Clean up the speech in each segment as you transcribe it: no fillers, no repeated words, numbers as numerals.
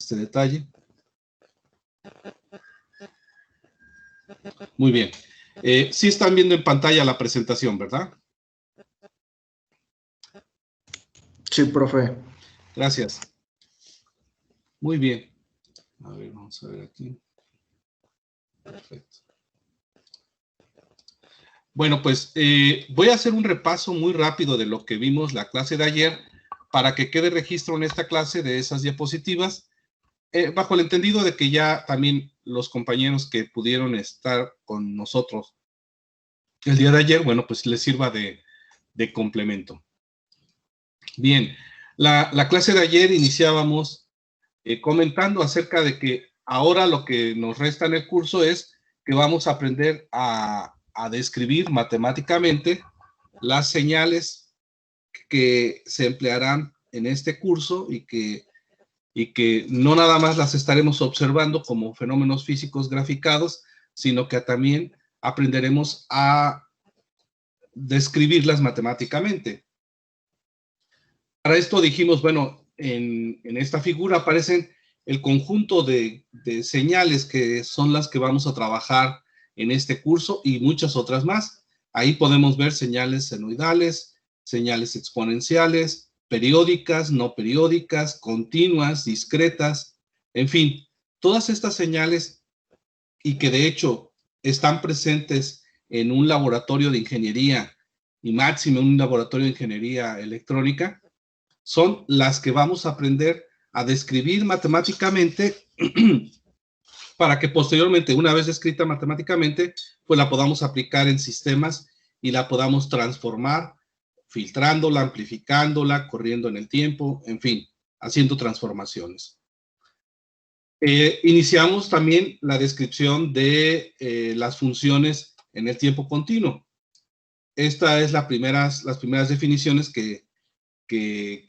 este detalle. Muy bien. Sí están viendo en pantalla la presentación, ¿verdad? Sí, profe. Gracias. Muy bien. A ver, vamos a ver aquí. Perfecto. Bueno, pues voy a hacer un repaso muy rápido de lo que vimos la clase de ayer para que quede registro en esta clase de esas diapositivas, bajo el entendido de que ya también los compañeros que pudieron estar con nosotros el día de ayer, bueno, pues les sirva de complemento. Bien, la clase de ayer iniciábamos comentando acerca de que ahora lo que nos resta en el curso es que vamos a aprender a describir matemáticamente las señales que se emplearán en este curso y que no nada más las estaremos observando como fenómenos físicos graficados, sino que también aprenderemos a describirlas matemáticamente. Para esto dijimos, bueno, en esta figura aparecen el conjunto de señales que son las que vamos a trabajar en este curso y muchas otras más. Ahí podemos ver señales senoidales, señales exponenciales, periódicas, no periódicas, continuas, discretas, en fin, todas estas señales y que de hecho están presentes en un laboratorio de ingeniería y máximo en un laboratorio de ingeniería electrónica, son las que vamos a aprender a describir matemáticamente para que posteriormente, una vez descrita matemáticamente, pues la podamos aplicar en sistemas y la podamos transformar, filtrándola, amplificándola, corriendo en el tiempo, en fin, haciendo transformaciones. Iniciamos también la descripción de las funciones en el tiempo continuo. Esta es las primeras definiciones que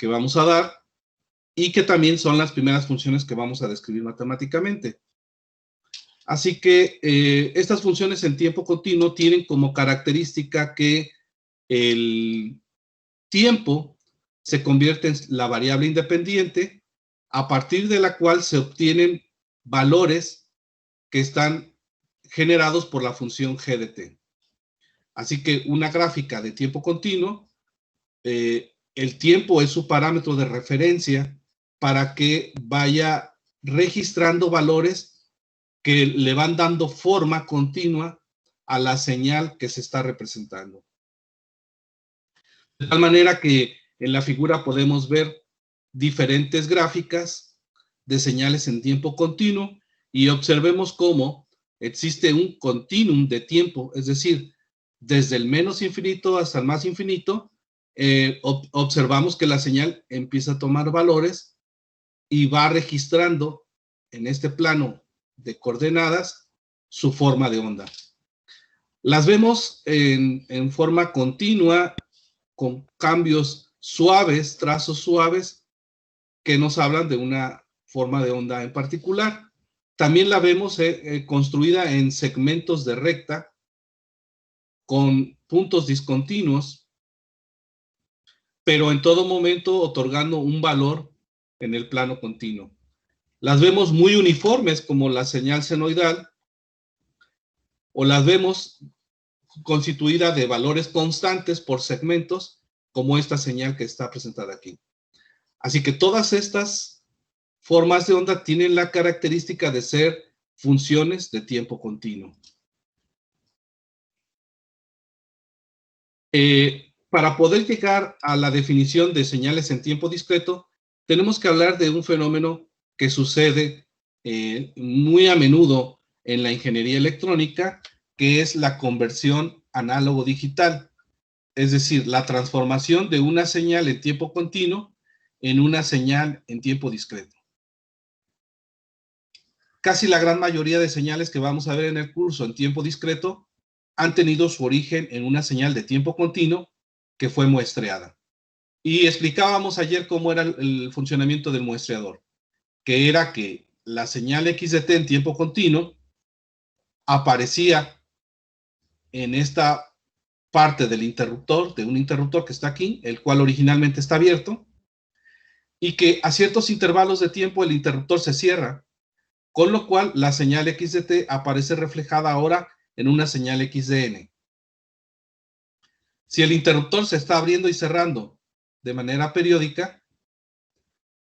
vamos a dar y que también son las primeras funciones que vamos a describir matemáticamente. Así que estas funciones en tiempo continuo tienen como característica que el tiempo se convierte en la variable independiente a partir de la cual se obtienen valores que están generados por la función g de t. Así que una gráfica de tiempo continuo, el tiempo es su parámetro de referencia para que vaya registrando valores que le van dando forma continua a la señal que se está representando. De tal manera que en la figura podemos ver diferentes gráficas de señales en tiempo continuo y observemos cómo existe un continuum de tiempo, es decir, desde el menos infinito hasta el más infinito, observamos que la señal empieza a tomar valores y va registrando en este plano de coordenadas su forma de onda. Las vemos en forma continua, con cambios suaves, trazos suaves, que nos hablan de una forma de onda en particular. También la vemos construida en segmentos de recta, con puntos discontinuos, pero en todo momento otorgando un valor en el plano continuo. Las vemos muy uniformes como la señal senoidal, o las vemos constituida de valores constantes por segmentos, como esta señal que está presentada aquí. Así que todas estas formas de onda tienen la característica de ser funciones de tiempo continuo. Para poder llegar a la definición de señales en tiempo discreto, tenemos que hablar de un fenómeno que sucede muy a menudo en la ingeniería electrónica, que es la conversión análogo-digital, es decir, la transformación de una señal en tiempo continuo en una señal en tiempo discreto. Casi la gran mayoría de señales que vamos a ver en el curso en tiempo discreto han tenido su origen en una señal de tiempo continuo que fue muestreada. Y explicábamos ayer cómo era el funcionamiento del muestreador, que era que la señal x de t en tiempo continuo aparecía en esta parte del interruptor, de un interruptor que está aquí, el cual originalmente está abierto, y que a ciertos intervalos de tiempo el interruptor se cierra, con lo cual la señal x de t aparece reflejada ahora en una señal x de n. Si el interruptor se está abriendo y cerrando de manera periódica,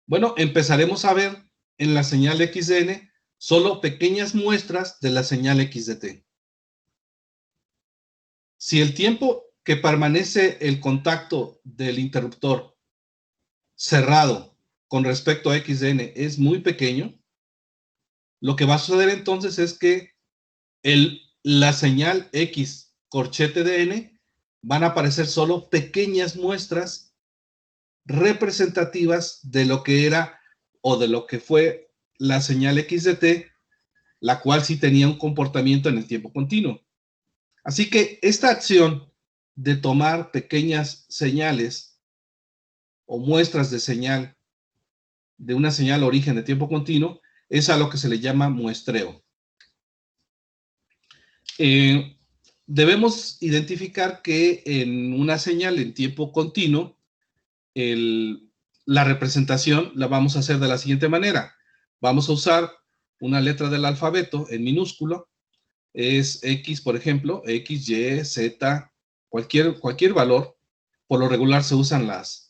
bueno, empezaremos a ver en la señal x de n solo pequeñas muestras de la señal x de t. Si el tiempo que permanece el contacto del interruptor cerrado con respecto a x de n es muy pequeño, lo que va a suceder entonces es que la señal x corchete de n van a aparecer solo pequeñas muestras representativas de lo que era o de lo que fue la señal x de t, la cual sí tenía un comportamiento en el tiempo continuo. Así que esta acción de tomar pequeñas señales o muestras de señal de una señal origen de tiempo continuo es a lo que se le llama muestreo. Debemos identificar que en una señal en tiempo continuo, la representación la vamos a hacer de la siguiente manera. Vamos a usar una letra del alfabeto en minúsculo, es X, por ejemplo, X, Y, Z, cualquier valor. Por lo regular se usan las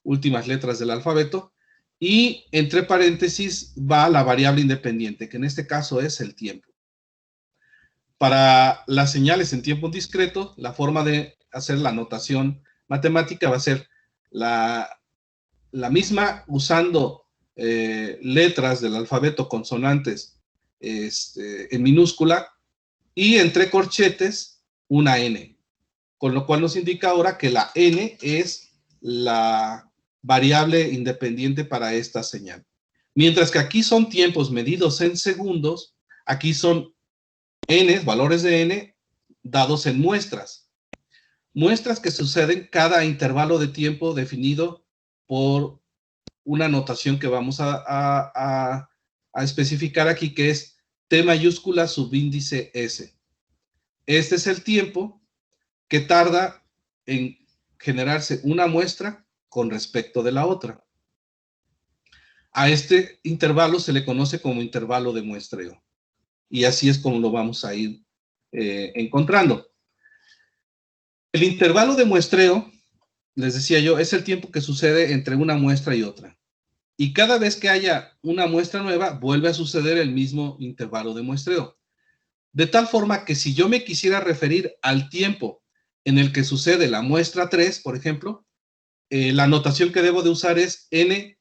últimas letras del alfabeto, y entre paréntesis va la variable independiente, que en este caso es el tiempo. Para las señales en tiempo discreto, la forma de hacer la notación matemática va a ser la misma usando letras del alfabeto, consonantes en minúscula, y entre corchetes una n, con lo cual nos indica ahora que la n es la variable independiente para esta señal. Mientras que aquí son tiempos medidos en segundos, aquí son n, valores de n, dados en muestras. Muestras que suceden cada intervalo de tiempo definido por una notación que vamos a especificar aquí, que es t mayúscula subíndice s. Este es el tiempo que tarda en generarse una muestra con respecto de la otra. A este intervalo se le conoce como intervalo de muestreo. Y así es como lo vamos a ir encontrando. El intervalo de muestreo, les decía yo, es el tiempo que sucede entre una muestra y otra. Y cada vez que haya una muestra nueva, vuelve a suceder el mismo intervalo de muestreo. De tal forma que si yo me quisiera referir al tiempo en el que sucede la muestra 3, por ejemplo, la notación que debo de usar es n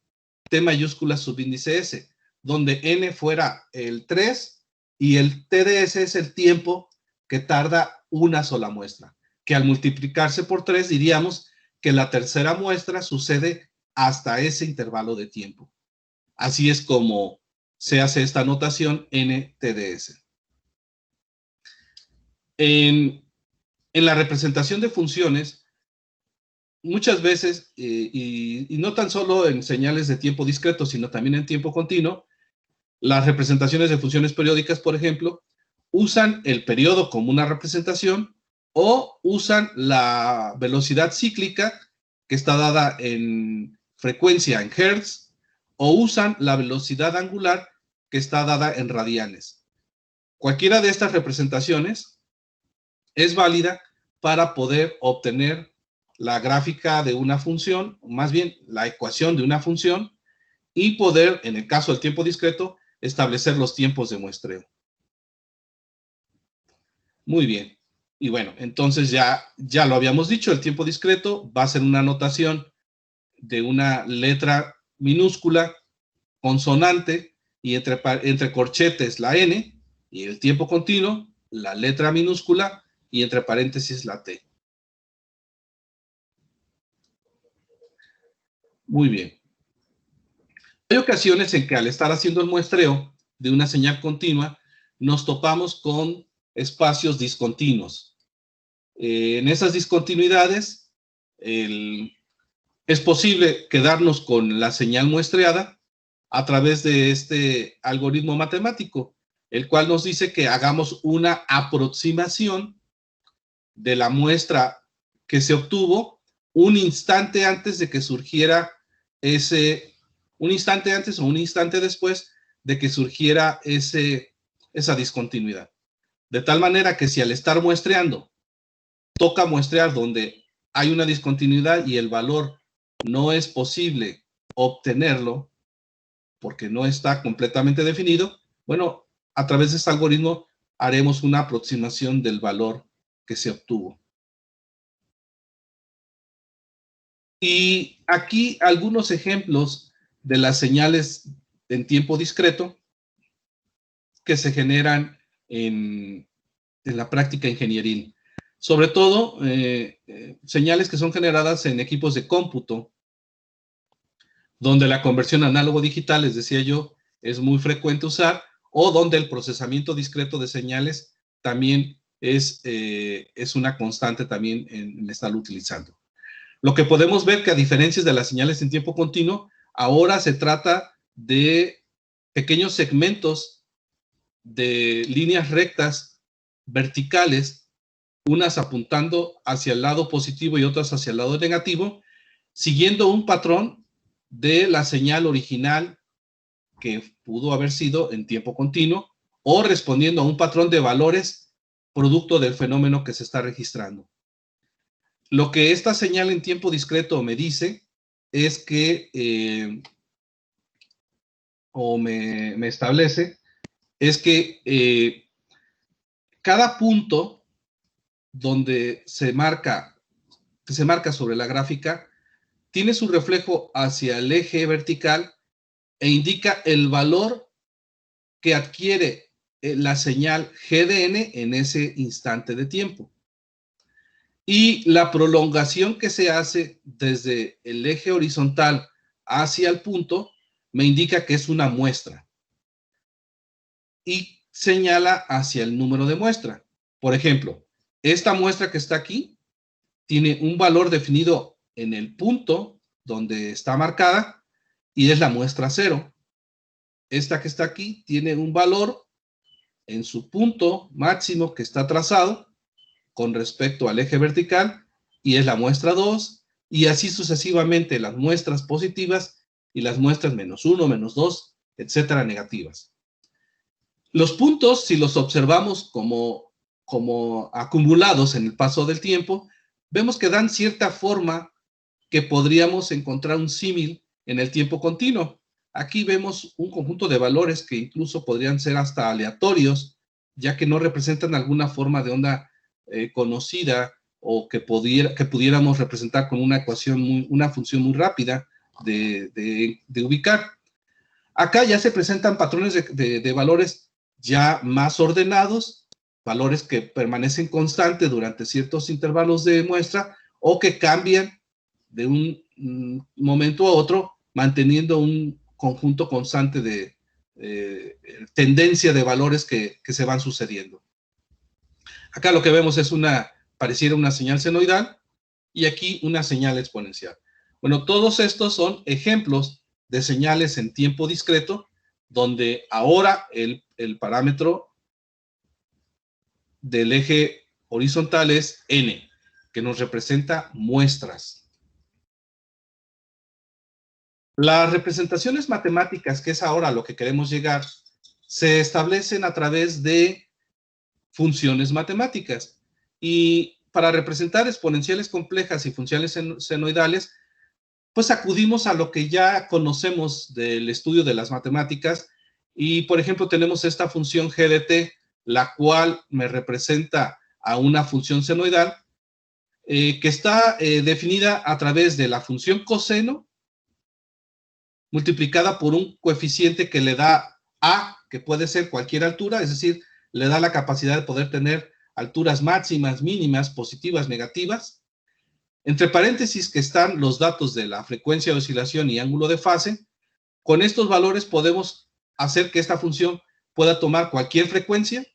t mayúscula subíndice s, donde n fuera el 3 y el t de s es el tiempo que tarda una sola muestra, que al multiplicarse por 3 diríamos que la tercera muestra sucede hasta ese intervalo de tiempo. Así es como se hace esta notación NTDS. En la representación de funciones, muchas veces, y no tan solo en señales de tiempo discreto, sino también en tiempo continuo, las representaciones de funciones periódicas, por ejemplo, usan el periodo como una representación o usan la velocidad cíclica que está dada en frecuencia en hertz, o usan la velocidad angular que está dada en radianes. Cualquiera de estas representaciones es válida para poder obtener la gráfica de una función, o más bien la ecuación de una función, y poder, en el caso del tiempo discreto, establecer los tiempos de muestreo. Muy bien. Y bueno, entonces ya lo habíamos dicho, el tiempo discreto va a ser una notación de una letra minúscula, consonante, y entre corchetes la n, y el tiempo continuo, la letra minúscula, y entre paréntesis la t. Muy bien. Hay ocasiones en que al estar haciendo el muestreo de una señal continua, nos topamos con espacios discontinuos. En esas discontinuidades, es posible quedarnos con la señal muestreada a través de este algoritmo matemático, el cual nos dice que hagamos una aproximación de la muestra que se obtuvo un instante antes de que surgiera ese un instante antes o un instante después de que surgiera esa discontinuidad. De tal manera que si al estar muestreando, toca muestrear donde hay una discontinuidad y el valor no es posible obtenerlo porque no está completamente definido, bueno, a través de este algoritmo haremos una aproximación del valor que se obtuvo. Y aquí algunos ejemplos de las señales en tiempo discreto que se generan en la práctica ingenieril. Sobre todo, señales que son generadas en equipos de cómputo, donde la conversión análogo-digital, les decía yo, es muy frecuente usar, o donde el procesamiento discreto de señales también es una constante también en estarlo utilizando. Lo que podemos ver que a diferencia de las señales en tiempo continuo, ahora se trata de pequeños segmentos de líneas rectas verticales, unas apuntando hacia el lado positivo y otras hacia el lado negativo, siguiendo un patrón de la señal original que pudo haber sido en tiempo continuo o respondiendo a un patrón de valores producto del fenómeno que se está registrando. Lo que esta señal en tiempo discreto me dice es que, o me establece, es que cada punto donde se marca sobre la gráfica tiene su reflejo hacia el eje vertical e indica el valor que adquiere la señal GDN en ese instante de tiempo. Y la prolongación que se hace desde el eje horizontal hacia el punto me indica que es una muestra. Y señala hacia el número de muestra. Por ejemplo, esta muestra que está aquí tiene un valor definido en el punto donde está marcada y es la muestra 0. Esta que está aquí tiene un valor en su punto máximo que está trazado con respecto al eje vertical y es la muestra 2 y así sucesivamente las muestras positivas y las muestras -1, -2, etcétera, negativas. Los puntos, si los observamos como acumulados en el paso del tiempo, vemos que dan cierta forma que podríamos encontrar un símil en el tiempo continuo. Aquí vemos un conjunto de valores que incluso podrían ser hasta aleatorios, ya que no representan alguna forma de onda conocida o que pudiéramos representar con una ecuación, una función muy rápida de ubicar. Acá ya se presentan patrones de valores ya más ordenados, valores que permanecen constantes durante ciertos intervalos de muestra o que cambian de un momento a otro, manteniendo un conjunto constante de tendencia de valores que se van sucediendo. Acá lo que vemos es pareciera una señal senoidal y aquí una señal exponencial. Bueno, todos estos son ejemplos de señales en tiempo discreto, donde ahora el parámetro del eje horizontal es n, que nos representa muestras. Las representaciones matemáticas, que es ahora a lo que queremos llegar, se establecen a través de funciones matemáticas. Y para representar exponenciales complejas y funciones senoidales, pues acudimos a lo que ya conocemos del estudio de las matemáticas. Y, por ejemplo, tenemos esta función g de t, la cual me representa a una función senoidal, que está definida a través de la función coseno multiplicada por un coeficiente que le da a, que puede ser cualquier altura, es decir, le da la capacidad de poder tener alturas máximas, mínimas, positivas, negativas. Entre paréntesis que están los datos de la frecuencia de oscilación y ángulo de fase. Con estos valores podemos hacer que esta función pueda tomar cualquier frecuencia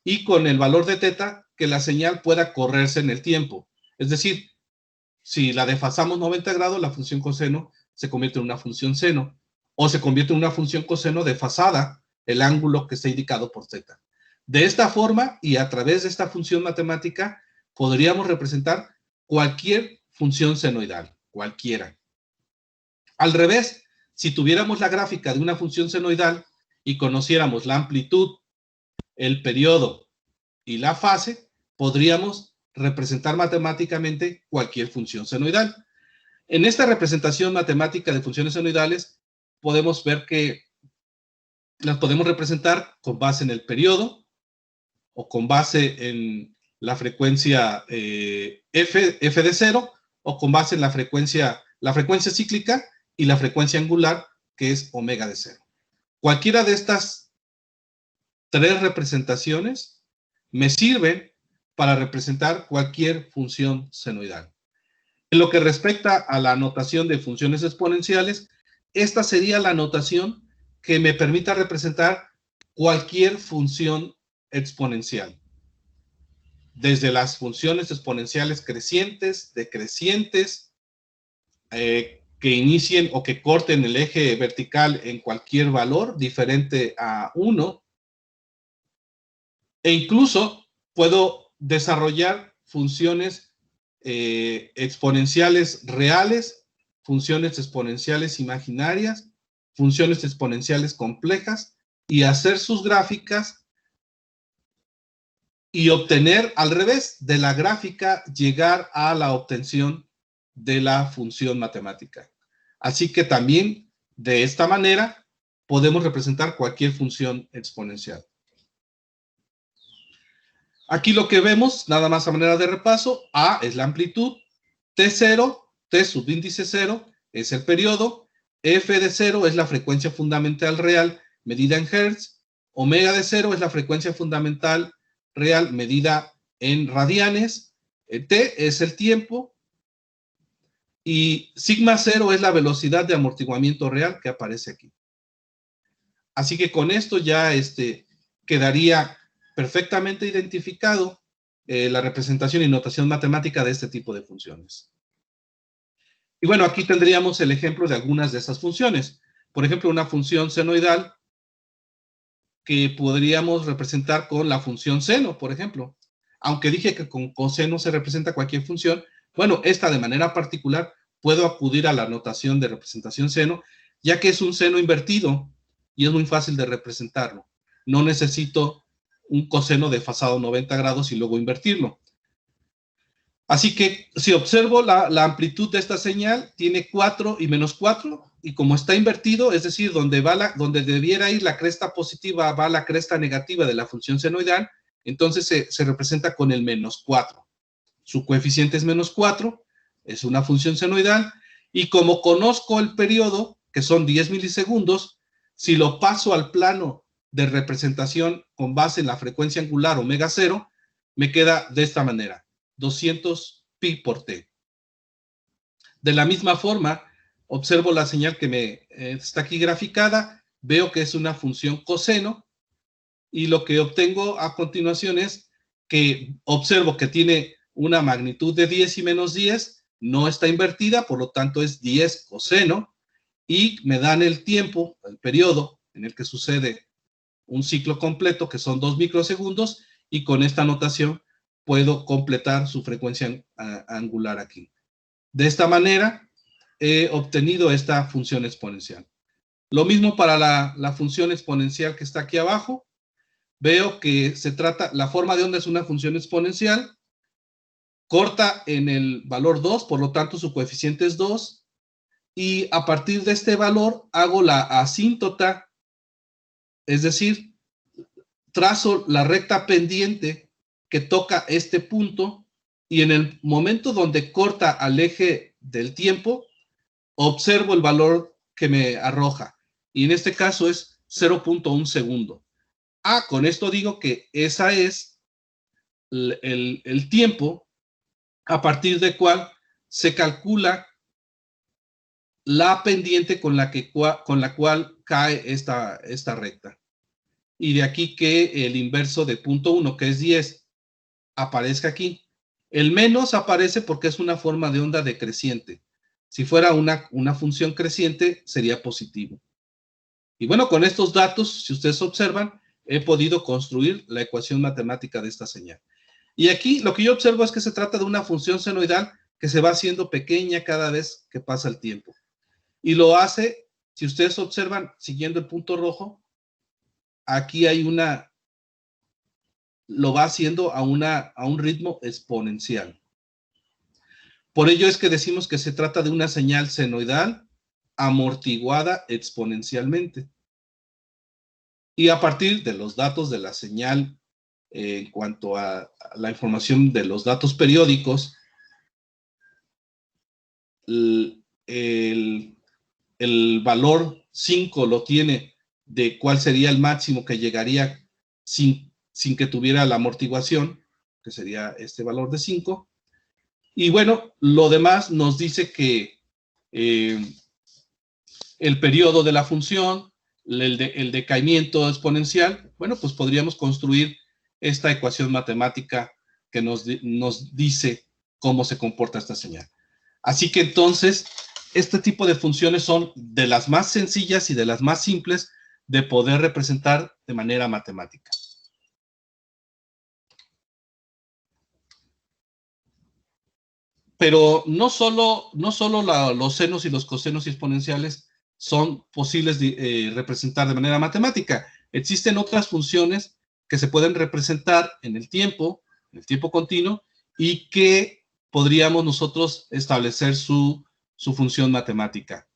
y con el valor de teta que la señal pueda correrse en el tiempo. Es decir, si la desfasamos 90 grados, la función coseno se convierte en una función seno o se convierte en una función coseno desfasada el ángulo que está indicado por teta. De esta forma y a través de esta función matemática podríamos representar cualquier función senoidal, cualquiera. Al revés, si tuviéramos la gráfica de una función senoidal y conociéramos la amplitud, el periodo y la fase, podríamos representar matemáticamente cualquier función senoidal. En esta representación matemática de funciones senoidales, podemos ver que las podemos representar con base en el periodo o con base en la frecuencia f de 0 o con base en la frecuencia cíclica y la frecuencia angular, que es omega de 0. Cualquiera de estas tres representaciones me sirven para representar cualquier función senoidal. En lo que respecta a la notación de funciones exponenciales, esta sería la notación que me permita representar cualquier función exponencial. Desde las funciones exponenciales crecientes, decrecientes, que inicien o que corten el eje vertical en cualquier valor diferente a 1, e incluso puedo desarrollar funciones exponenciales reales, funciones exponenciales imaginarias, funciones exponenciales complejas, y hacer sus gráficas y obtener, al revés de la gráfica, llegar a la obtención de la función matemática. Así que también, de esta manera, podemos representar cualquier función exponencial. Aquí lo que vemos, nada más a manera de repaso, A es la amplitud, T0, T subíndice 0, es el periodo, F de 0 es la frecuencia fundamental real medida en Hertz, omega de 0 es la frecuencia fundamental real medida en radianes, T es el tiempo, y sigma 0 es la velocidad de amortiguamiento real que aparece aquí. Así que con esto ya quedaría perfectamente identificado la representación y notación matemática de este tipo de funciones. Y bueno, aquí tendríamos el ejemplo de algunas de esas funciones. Por ejemplo, una función senoidal que podríamos representar con la función seno, por ejemplo. Aunque dije que con coseno se representa cualquier función, bueno, esta de manera particular puedo acudir a la notación de representación seno, ya que es un seno invertido y es muy fácil de representarlo. No necesito un coseno desfasado 90 grados y luego invertirlo. Así que si observo la amplitud de esta señal, tiene 4 y menos 4, y como está invertido, es decir, donde debiera ir la cresta positiva, va la cresta negativa de la función senoidal, entonces se representa con el menos 4. Su coeficiente es menos 4, es una función senoidal, y como conozco el periodo, que son 10 milisegundos, si lo paso al plano de representación con base en la frecuencia angular omega 0, me queda de esta manera: 200 pi por t. De la misma forma, observo la señal que está aquí graficada, veo que es una función coseno, y lo que obtengo a continuación es que observo que tiene una magnitud de 10 y menos 10, no está invertida, por lo tanto es 10 coseno, y me dan el tiempo, el periodo en el que sucede un ciclo completo, que son 2 microsegundos, y con esta notación puedo completar su frecuencia angular aquí. De esta manera he obtenido esta función exponencial. Lo mismo para la función exponencial que está aquí abajo. Veo que la forma de onda es una función exponencial, corta en el valor 2, por lo tanto su coeficiente es 2, y a partir de este valor hago la asíntota, es decir, trazo la recta pendiente que toca este punto, y en el momento donde corta al eje del tiempo, observo el valor que me arroja, y en este caso es 0.1 segundo. Con esto digo que esa es el tiempo a partir del cual se calcula la pendiente con la cual cae esta recta. Y de aquí que el inverso de 0.1, que es 10, aparezca aquí. El menos aparece porque es una forma de onda decreciente. Si fuera una función creciente, sería positivo. Y bueno, con estos datos, si ustedes observan, he podido construir la ecuación matemática de esta señal. Y aquí lo que yo observo es que se trata de una función senoidal que se va haciendo pequeña cada vez que pasa el tiempo. Y lo hace Si ustedes observan, siguiendo el punto rojo, aquí hay lo va haciendo a un ritmo exponencial. Por ello es que decimos que se trata de una señal senoidal amortiguada exponencialmente. Y a partir de los datos de la señal, en cuanto a la información de los datos periódicos, el valor 5 lo tiene de cuál sería el máximo que llegaría sin que tuviera la amortiguación, que sería este valor de 5. Y bueno, lo demás nos dice que el periodo de la función, el decaimiento exponencial, bueno, pues podríamos construir esta ecuación matemática que nos dice cómo se comporta esta señal. Así que entonces, este tipo de funciones son de las más sencillas y de las más simples de poder representar de manera matemática. Pero no solo los senos y los cosenos exponenciales son posibles de representar de manera matemática. Existen otras funciones que se pueden representar en el tiempo continuo, y que podríamos nosotros establecer su función matemática.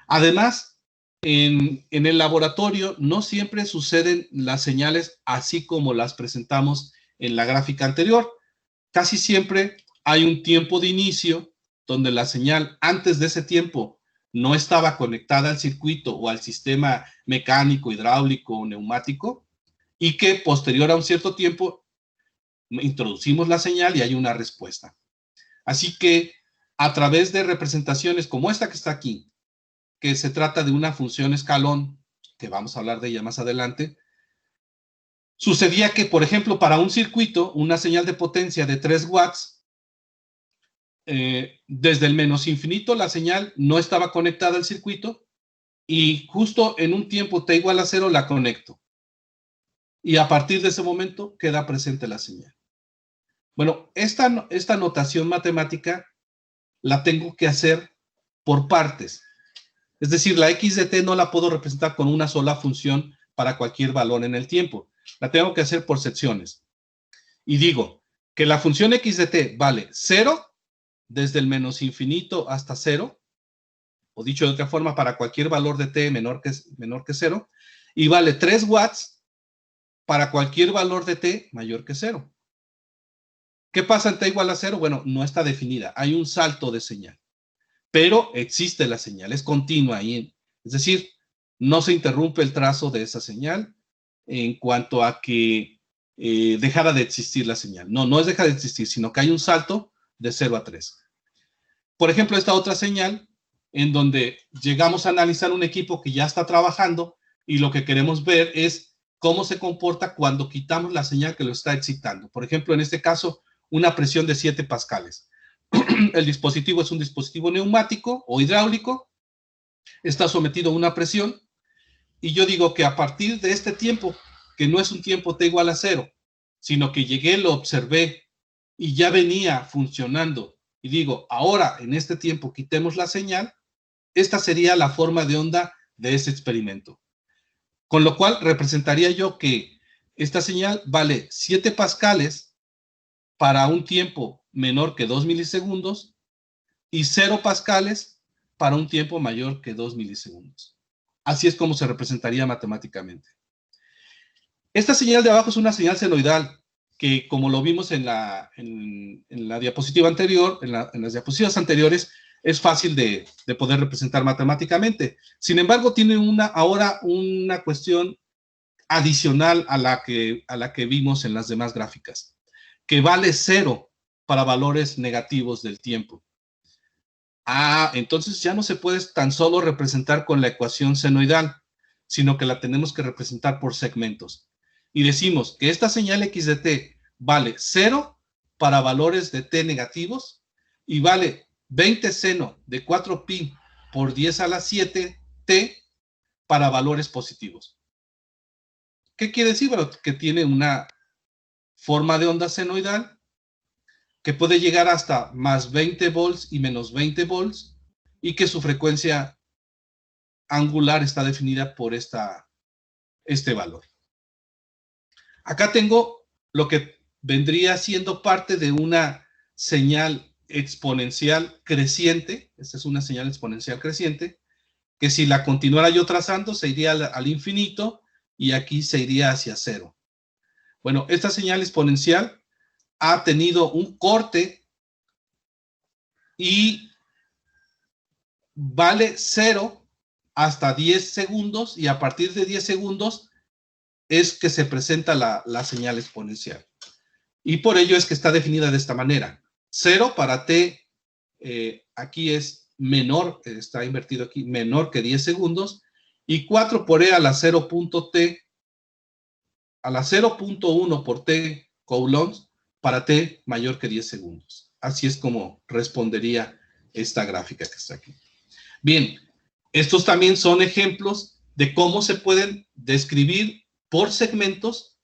Además, en el laboratorio no siempre suceden las señales así como las presentamos en la gráfica anterior. Casi siempre hay un tiempo de inicio donde la señal antes de ese tiempo no estaba conectada al circuito o al sistema mecánico, hidráulico o neumático, y que posterior a un cierto tiempo introducimos la señal y hay una respuesta. Así que a través de representaciones como esta que está aquí, que se trata de una función escalón, que vamos a hablar de ella más adelante, sucedía que, por ejemplo, para un circuito, una señal de potencia de 3 watts, desde el menos infinito la señal no estaba conectada al circuito, y justo en un tiempo t igual a 0 la conecto. Y a partir de ese momento queda presente la señal. Bueno, esta notación matemática la tengo que hacer por partes. Es decir, la x de t no la puedo representar con una sola función para cualquier valor en el tiempo. La tengo que hacer por secciones. Y digo que la función x de t vale 0 desde el menos infinito hasta 0, o dicho de otra forma, para cualquier valor de t menor que 0, y vale 3 watts para cualquier valor de t mayor que 0. ¿Qué pasa en t igual a 0? Bueno, no está definida, hay un salto de señal, pero existe la señal, es continua ahí. Es decir, no se interrumpe el trazo de esa señal en cuanto a que dejara de existir la señal. No es dejar de existir, sino que hay un salto de 0 a 3. Por ejemplo, esta otra señal, en donde llegamos a analizar un equipo que ya está trabajando, y lo que queremos ver es cómo se comporta cuando quitamos la señal que lo está excitando. Por ejemplo, en este caso, una presión de 7 pascales. El dispositivo es un dispositivo neumático o hidráulico, está sometido a una presión, y yo digo que a partir de este tiempo, que no es un tiempo t igual a 0, sino que llegué, lo observé y ya venía funcionando, y digo, ahora en este tiempo quitemos la señal, esta sería la forma de onda de ese experimento. Con lo cual representaría yo que esta señal vale 7 pascales para un tiempo menor que 2 milisegundos y 0 pascales para un tiempo mayor que 2 milisegundos. Así es como se representaría matemáticamente. Esta señal de abajo es una señal senoidal, que como lo vimos en la diapositiva anterior, en las diapositivas anteriores, es fácil de poder representar matemáticamente. Sin embargo, tiene ahora una cuestión adicional a la que vimos en las demás gráficas, que vale 0 para valores negativos del tiempo. Entonces ya no se puede tan solo representar con la ecuación senoidal, sino que la tenemos que representar por segmentos. Y decimos que esta señal x de t vale 0 para valores de t negativos, y vale 20 seno de 4pi por 10 a la 7 t para valores positivos. ¿Qué quiere decir? Bueno, que tiene una forma de onda senoidal que puede llegar hasta más 20 volts y menos 20 volts, y que su frecuencia angular está definida por este valor. Acá tengo lo que vendría siendo parte de una señal exponencial creciente. Esta es una señal exponencial creciente, que si la continuara yo trazando, se iría al infinito y aquí se iría hacia cero. Bueno, esta señal exponencial ha tenido un corte y vale 0 hasta 10 segundos, y a partir de 10 segundos es que se presenta la señal exponencial. Y por ello es que está definida de esta manera. 0 para t, aquí es menor, está invertido aquí, menor que 10 segundos, y 4 por e a la 0.t, a la 0.1 por t coulombs para t mayor que 10 segundos. Así es como respondería esta gráfica que está aquí. Bien, estos también son ejemplos de cómo se pueden describir por segmentos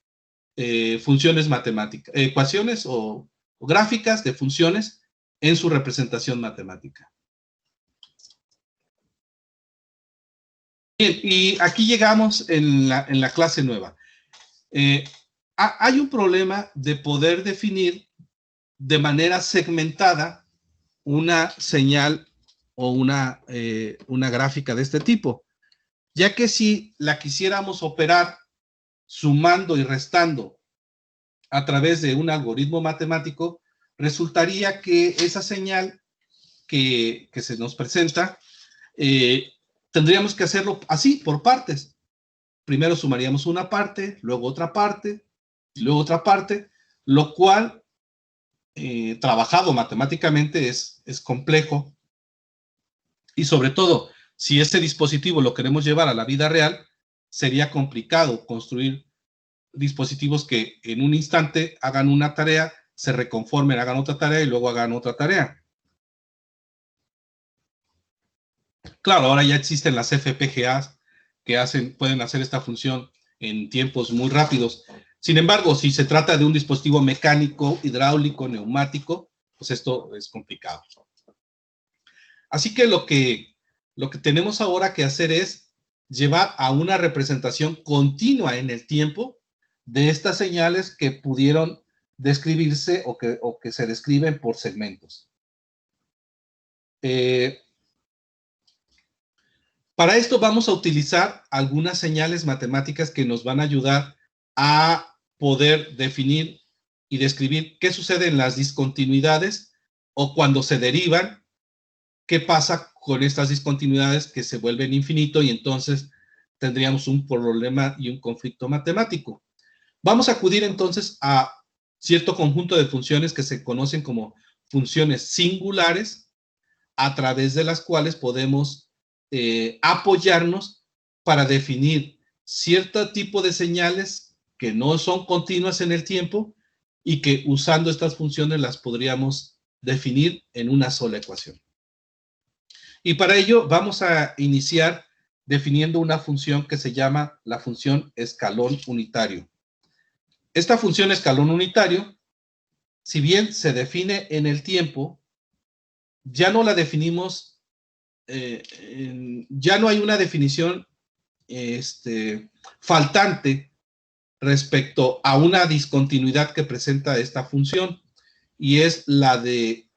funciones matemáticas, ecuaciones o gráficas de funciones en su representación matemática. Bien, y aquí llegamos en la clase nueva. Hay un problema de poder definir de manera segmentada una señal o una gráfica de este tipo, ya que si la quisiéramos operar sumando y restando a través de un algoritmo matemático, resultaría que esa señal que se nos presenta, tendríamos que hacerlo así, por partes. Primero sumaríamos una parte, luego otra parte, y luego otra parte, lo cual, trabajado matemáticamente, es complejo. Y sobre todo, si este dispositivo lo queremos llevar a la vida real, sería complicado construir dispositivos que en un instante hagan una tarea, se reconformen, hagan otra tarea y luego hagan otra tarea. Claro, ahora ya existen las FPGAs que pueden hacer esta función en tiempos muy rápidos. Sin embargo, si se trata de un dispositivo mecánico, hidráulico, neumático, pues esto es complicado. Así que lo que tenemos ahora que hacer es llevar a una representación continua en el tiempo de estas señales que pudieron describirse o que se describen por segmentos. Para esto vamos a utilizar algunas señales matemáticas que nos van a ayudar a poder definir y describir qué sucede en las discontinuidades o cuando se derivan, qué pasa con estas discontinuidades que se vuelven infinito y entonces tendríamos un problema y un conflicto matemático. Vamos a acudir entonces a cierto conjunto de funciones que se conocen como funciones singulares, a través de las cuales podemos apoyarnos para definir cierto tipo de señales que no son continuas en el tiempo y que usando estas funciones las podríamos definir en una sola ecuación. Y para ello vamos a iniciar definiendo una función que se llama la función escalón unitario. Esta función escalón unitario, si bien se define en el tiempo, ya no la definimos, ya no hay una definición faltante respecto a una discontinuidad que presenta esta función, y es la de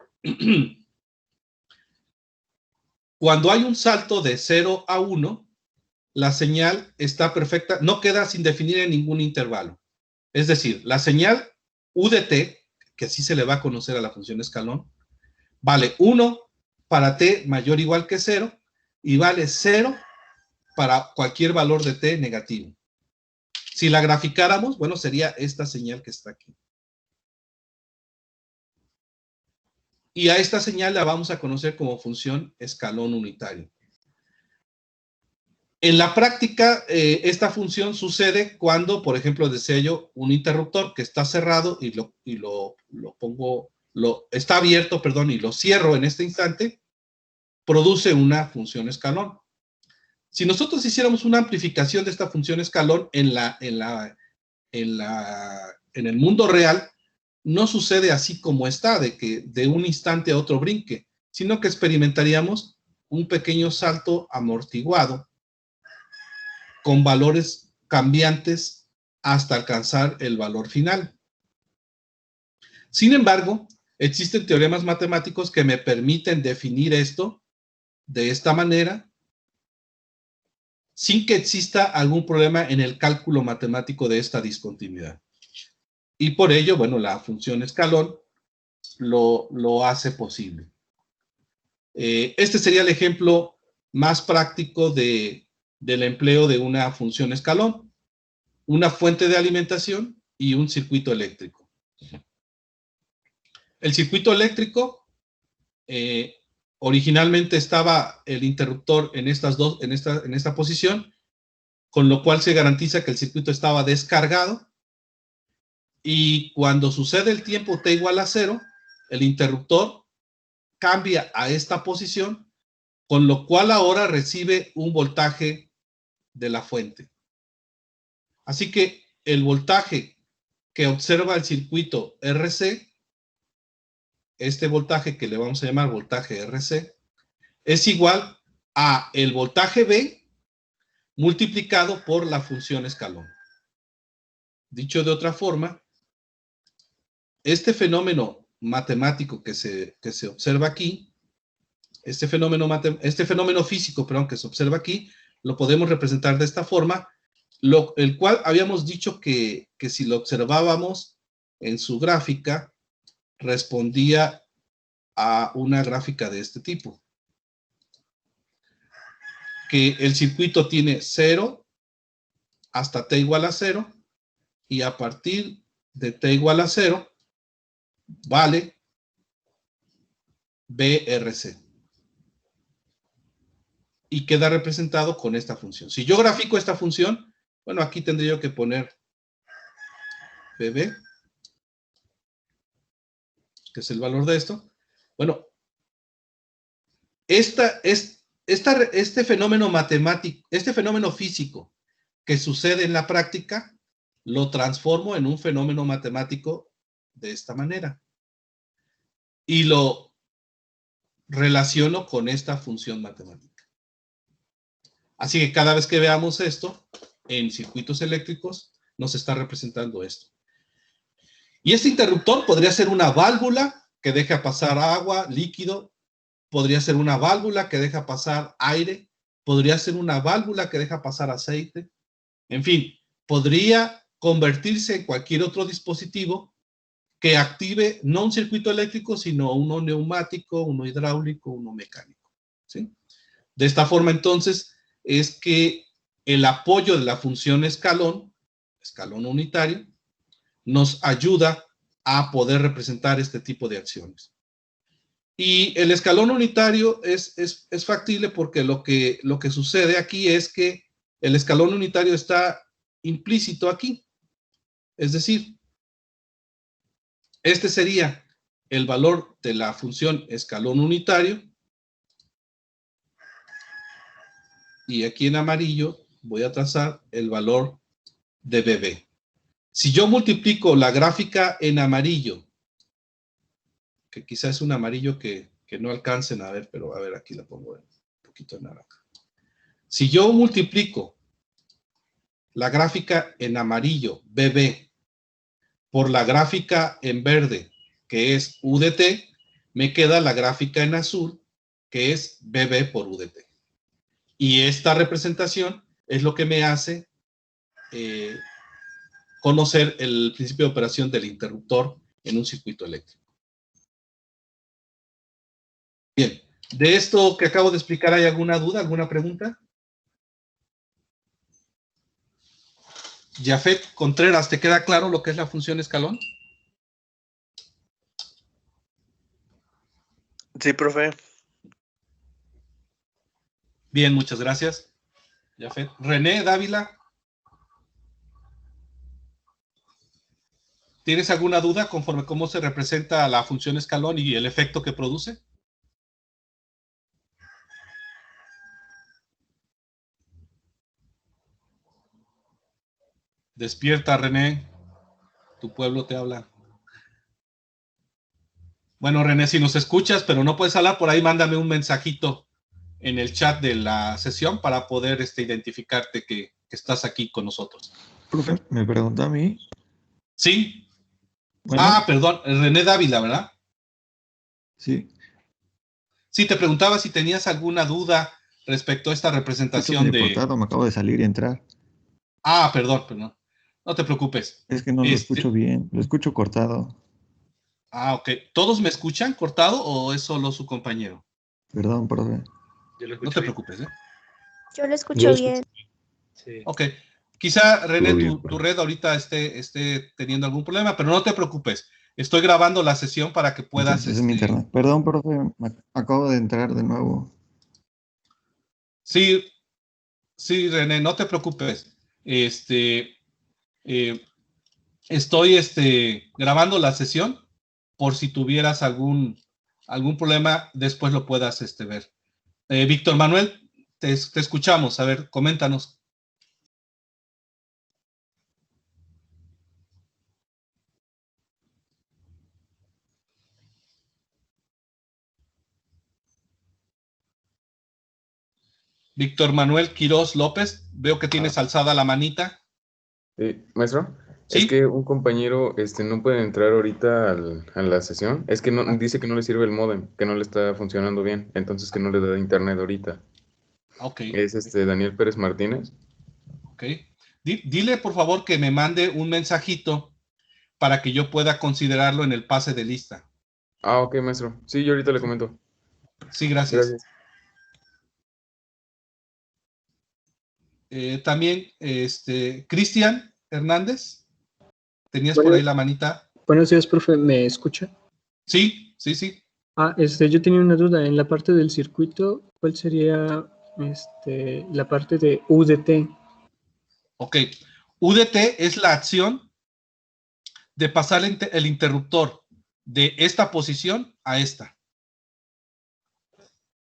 cuando hay un salto de 0 a 1, la señal está perfecta, no queda sin definir en ningún intervalo. Es decir, la señal u de t, que así se le va a conocer a la función escalón, vale 1 para t mayor o igual que 0 y vale 0 para cualquier valor de t negativo. Si la graficáramos, bueno, sería esta señal que está aquí. Y a esta señal la vamos a conocer como función escalón unitario. En la práctica, esta función sucede cuando, por ejemplo, deseo yo un interruptor que está cerrado y está abierto, perdón, y lo cierro en este instante, produce una función escalón. Si nosotros hiciéramos una amplificación de esta función escalón en el mundo real, no sucede así como está, de que de un instante a otro brinque, sino que experimentaríamos un pequeño salto amortiguado con valores cambiantes hasta alcanzar el valor final. Sin embargo, existen teoremas matemáticos que me permiten definir esto de esta manera sin que exista algún problema en el cálculo matemático de esta discontinuidad. Y por ello, bueno, la función escalón lo hace posible. Este sería el ejemplo más práctico del empleo de una función escalón, una fuente de alimentación y un circuito eléctrico. El circuito eléctrico, originalmente estaba el interruptor en esta posición, con lo cual se garantiza que el circuito estaba descargado, y cuando sucede el tiempo t igual a 0, el interruptor cambia a esta posición, con lo cual ahora recibe un voltaje de la fuente. Así que el voltaje que observa el circuito RC, este voltaje que le vamos a llamar voltaje RC, es igual a el voltaje B multiplicado por la función escalón. Dicho de otra forma, este fenómeno matemático que se observa aquí, este fenómeno físico, perdón, que se observa aquí, lo podemos representar de esta forma, el cual habíamos dicho que si lo observábamos en su gráfica, respondía a una gráfica de este tipo. Que el circuito tiene 0 hasta t igual a 0, y a partir de t igual a 0, vale BRC. Y queda representado con esta función. Si yo grafico esta función, bueno, aquí tendría yo que poner BB, que es el valor de esto. Bueno, este fenómeno matemático, este fenómeno físico que sucede en la práctica, lo transformo en un fenómeno matemático de esta manera. Y lo relaciono con esta función matemática. Así que cada vez que veamos esto en circuitos eléctricos, nos está representando esto. Y este interruptor podría ser una válvula que deja pasar agua, líquido, podría ser una válvula que deja pasar aire, podría ser una válvula que deja pasar aceite, en fin, podría convertirse en cualquier otro dispositivo que active no un circuito eléctrico, sino uno neumático, uno hidráulico, uno mecánico, ¿sí? De esta forma, entonces, es que el apoyo de la función escalón unitario, nos ayuda a poder representar este tipo de acciones. Y el escalón unitario es factible porque lo que sucede aquí es que el escalón unitario está implícito aquí. Es decir, este sería el valor de la función escalón unitario. Y aquí en amarillo voy a trazar el valor de BB. Si yo multiplico la gráfica en amarillo, que quizás es un amarillo que no alcancen a ver, pero a ver, aquí la pongo un poquito en naranja. Si yo multiplico la gráfica en amarillo, BB, por la gráfica en verde, que es UDT, me queda la gráfica en azul, que es BB por UDT. Y esta representación es lo que me hace conocer el principio de operación del interruptor en un circuito eléctrico. Bien, ¿de esto que acabo de explicar hay alguna duda, alguna pregunta? Jafet Contreras, ¿te queda claro lo que es la función escalón? Sí, profe. Bien, muchas gracias, Jafet. René Dávila, ¿tienes alguna duda conforme cómo se representa la función escalón y el efecto que produce? Despierta, René. Tu pueblo te habla. Bueno, René, si nos escuchas, pero no puedes hablar, por ahí mándame un mensajito en el chat de la sesión para poder identificarte que estás aquí con nosotros. Profe, me preguntó a mí. Sí. Bueno, Perdón, René Dávila, ¿verdad? sí. Sí, te preguntaba si tenías alguna duda respecto a esta representación de... cortado, me acabo de salir y entrar. Perdón. No te preocupes. Es que no lo escucho bien, lo escucho cortado. Ok. ¿Todos me escuchan cortado o es solo su compañero? Perdón, profe. No te preocupes, ¿eh? Yo lo escucho bien. Sí. Ok. Quizá, René, bien, tu red ahorita esté teniendo algún problema, pero no te preocupes. Estoy grabando la sesión para que puedas... Es mi internet. Perdón, profe, acabo de entrar de nuevo. Sí, René, no te preocupes. Estoy grabando la sesión por si tuvieras algún problema, después lo puedas ver. Víctor Manuel, te escuchamos. A ver, coméntanos. Víctor Manuel Quirós López, veo que tienes alzada la manita. Maestro, ¿Sí? Es que un compañero no puede entrar ahorita a la sesión. Es que dice que no le sirve el módem, que no le está funcionando bien, entonces que no le da internet ahorita. Ok. Es Daniel Pérez Martínez. Ok. Dile, por favor, que me mande un mensajito para que yo pueda considerarlo en el pase de lista. Ok, maestro. Sí, yo ahorita le comento. Sí, gracias. También, Cristian Hernández, tenías por ahí la manita. Buenos días, profe, ¿me escucha? Sí. Yo tenía una duda, en la parte del circuito, ¿cuál sería la parte de UDT? Ok, UDT es la acción de pasar el interruptor de esta posición a esta.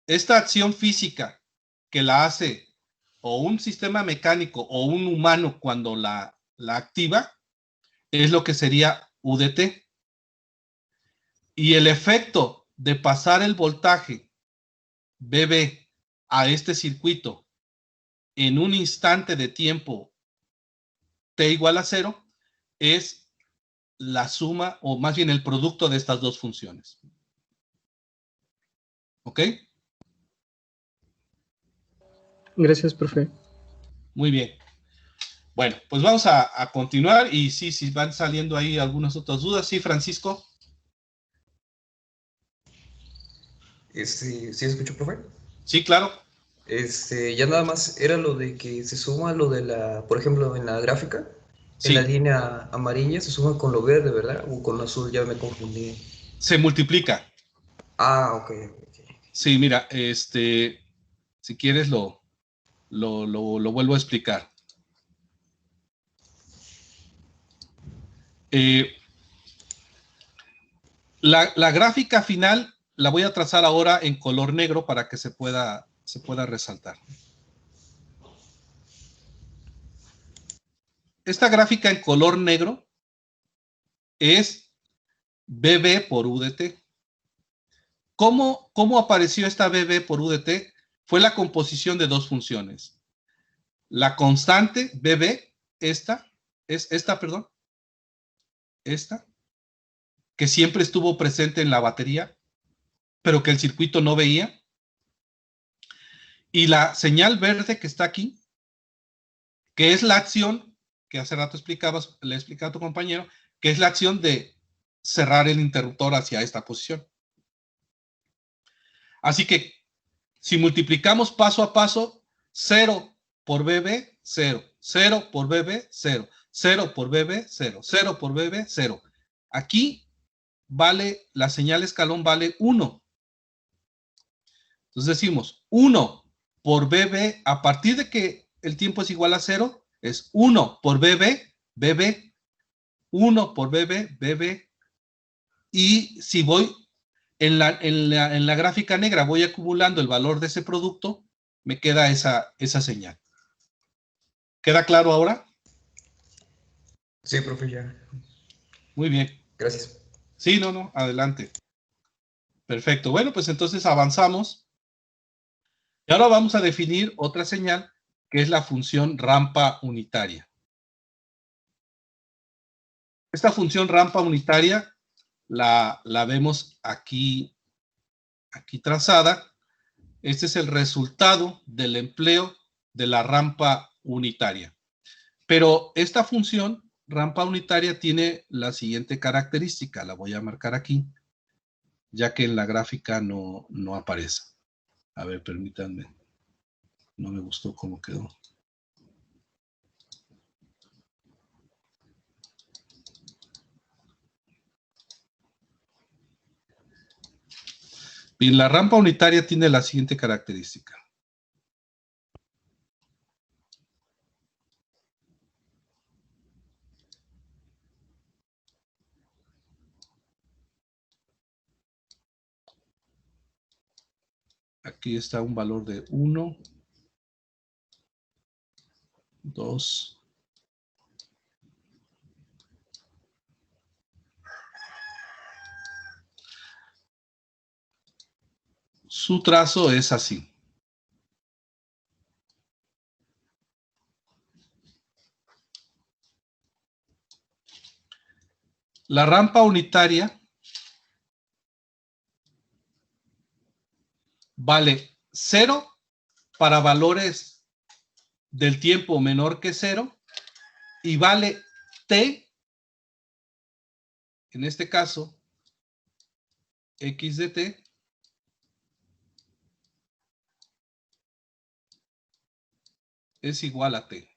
Esta acción física que la hace o un sistema mecánico o un humano cuando la activa es lo que sería UDT. Y el efecto de pasar el voltaje BB a este circuito en un instante de tiempo T igual a 0 es la suma, o más bien el producto de estas dos funciones. ¿Ok? Gracias, profe. Muy bien. Bueno, pues vamos a continuar y si van saliendo ahí algunas otras dudas. Sí, Francisco. ¿Sí escucho, profe? Sí, claro. Ya nada más era lo de que se suma lo de por ejemplo, en la gráfica, Sí. En la línea amarilla se suma con lo verde, ¿verdad? O con lo azul, ya me confundí. Se multiplica. Ok. Sí, mira, si quieres lo vuelvo a explicar. La gráfica final la voy a trazar ahora en color negro para que se pueda resaltar. Esta gráfica en color negro es BB por UDT. ¿Cómo apareció esta BB por UDT? Fue la composición de dos funciones. La constante BB, esta, que siempre estuvo presente en la batería, pero que el circuito no veía. Y la señal verde que está aquí, que es la acción que hace rato le explicaba a tu compañero, que es la acción de cerrar el interruptor hacia esta posición. Así que, si multiplicamos paso a paso, 0 por BB, 0. 0 por BB, 0. 0 por BB, 0. 0 por BB, 0. Aquí vale, la señal escalón vale 1. Entonces decimos 1 por BB, a partir de que el tiempo es igual a 0, es 1 por BB, BB. 1 por BB, BB. Y si voy en la gráfica negra, voy acumulando el valor de ese producto, me queda esa señal. ¿Queda claro ahora? Sí, profe, ya. Muy bien. Gracias. Sí, no, adelante. Perfecto. Bueno, pues entonces avanzamos. Y ahora vamos a definir otra señal que es la función rampa unitaria. Esta función rampa unitaria la vemos aquí trazada. Este es el resultado del empleo de la rampa unitaria. Pero esta función rampa unitaria tiene la siguiente característica. La voy a marcar aquí, ya que en la gráfica no aparece. A ver, permítanme. No me gustó cómo quedó. Bien, la rampa unitaria tiene la siguiente característica. Aquí está un valor de 1, 2, su trazo es así. La rampa unitaria vale 0 para valores del tiempo menor que 0 y vale t, en este caso, x de t, es igual a t.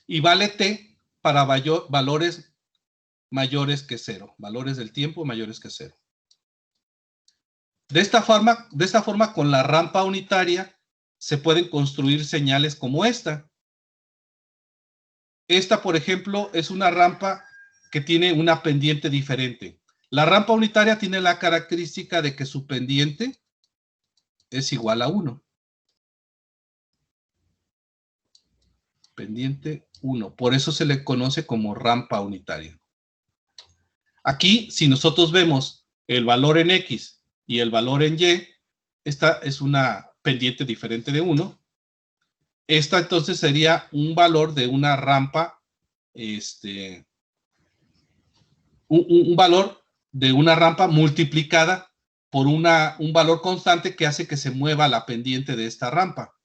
Y vale t para valores mayores que 0, valores del tiempo mayores que 0. De esta forma, con la rampa unitaria se pueden construir señales como esta. Esta, por ejemplo, es una rampa que tiene una pendiente diferente. La rampa unitaria tiene la característica de que su pendiente es igual a 1. Pendiente 1. Por eso se le conoce como rampa unitaria. Aquí, si nosotros vemos el valor en X y el valor en Y, esta es una pendiente diferente de 1. Esta entonces sería un valor de una rampa, un valor de una rampa multiplicada por un valor constante que hace que se mueva la pendiente de esta rampa.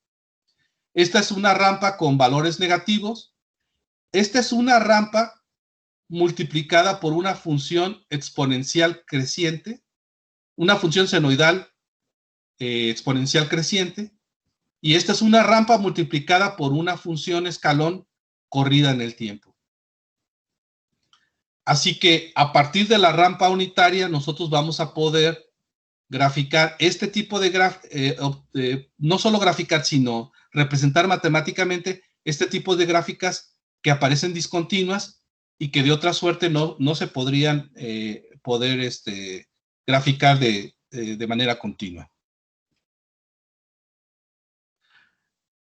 Esta es una rampa con valores negativos. Esta es una rampa multiplicada por una función exponencial creciente, una función senoidal exponencial creciente, y esta es una rampa multiplicada por una función escalón corrida en el tiempo. Así que a partir de la rampa unitaria nosotros vamos a poder graficar este tipo de no solo graficar, sino representar matemáticamente este tipo de gráficas que aparecen discontinuas y que de otra suerte no se podrían graficar de manera continua.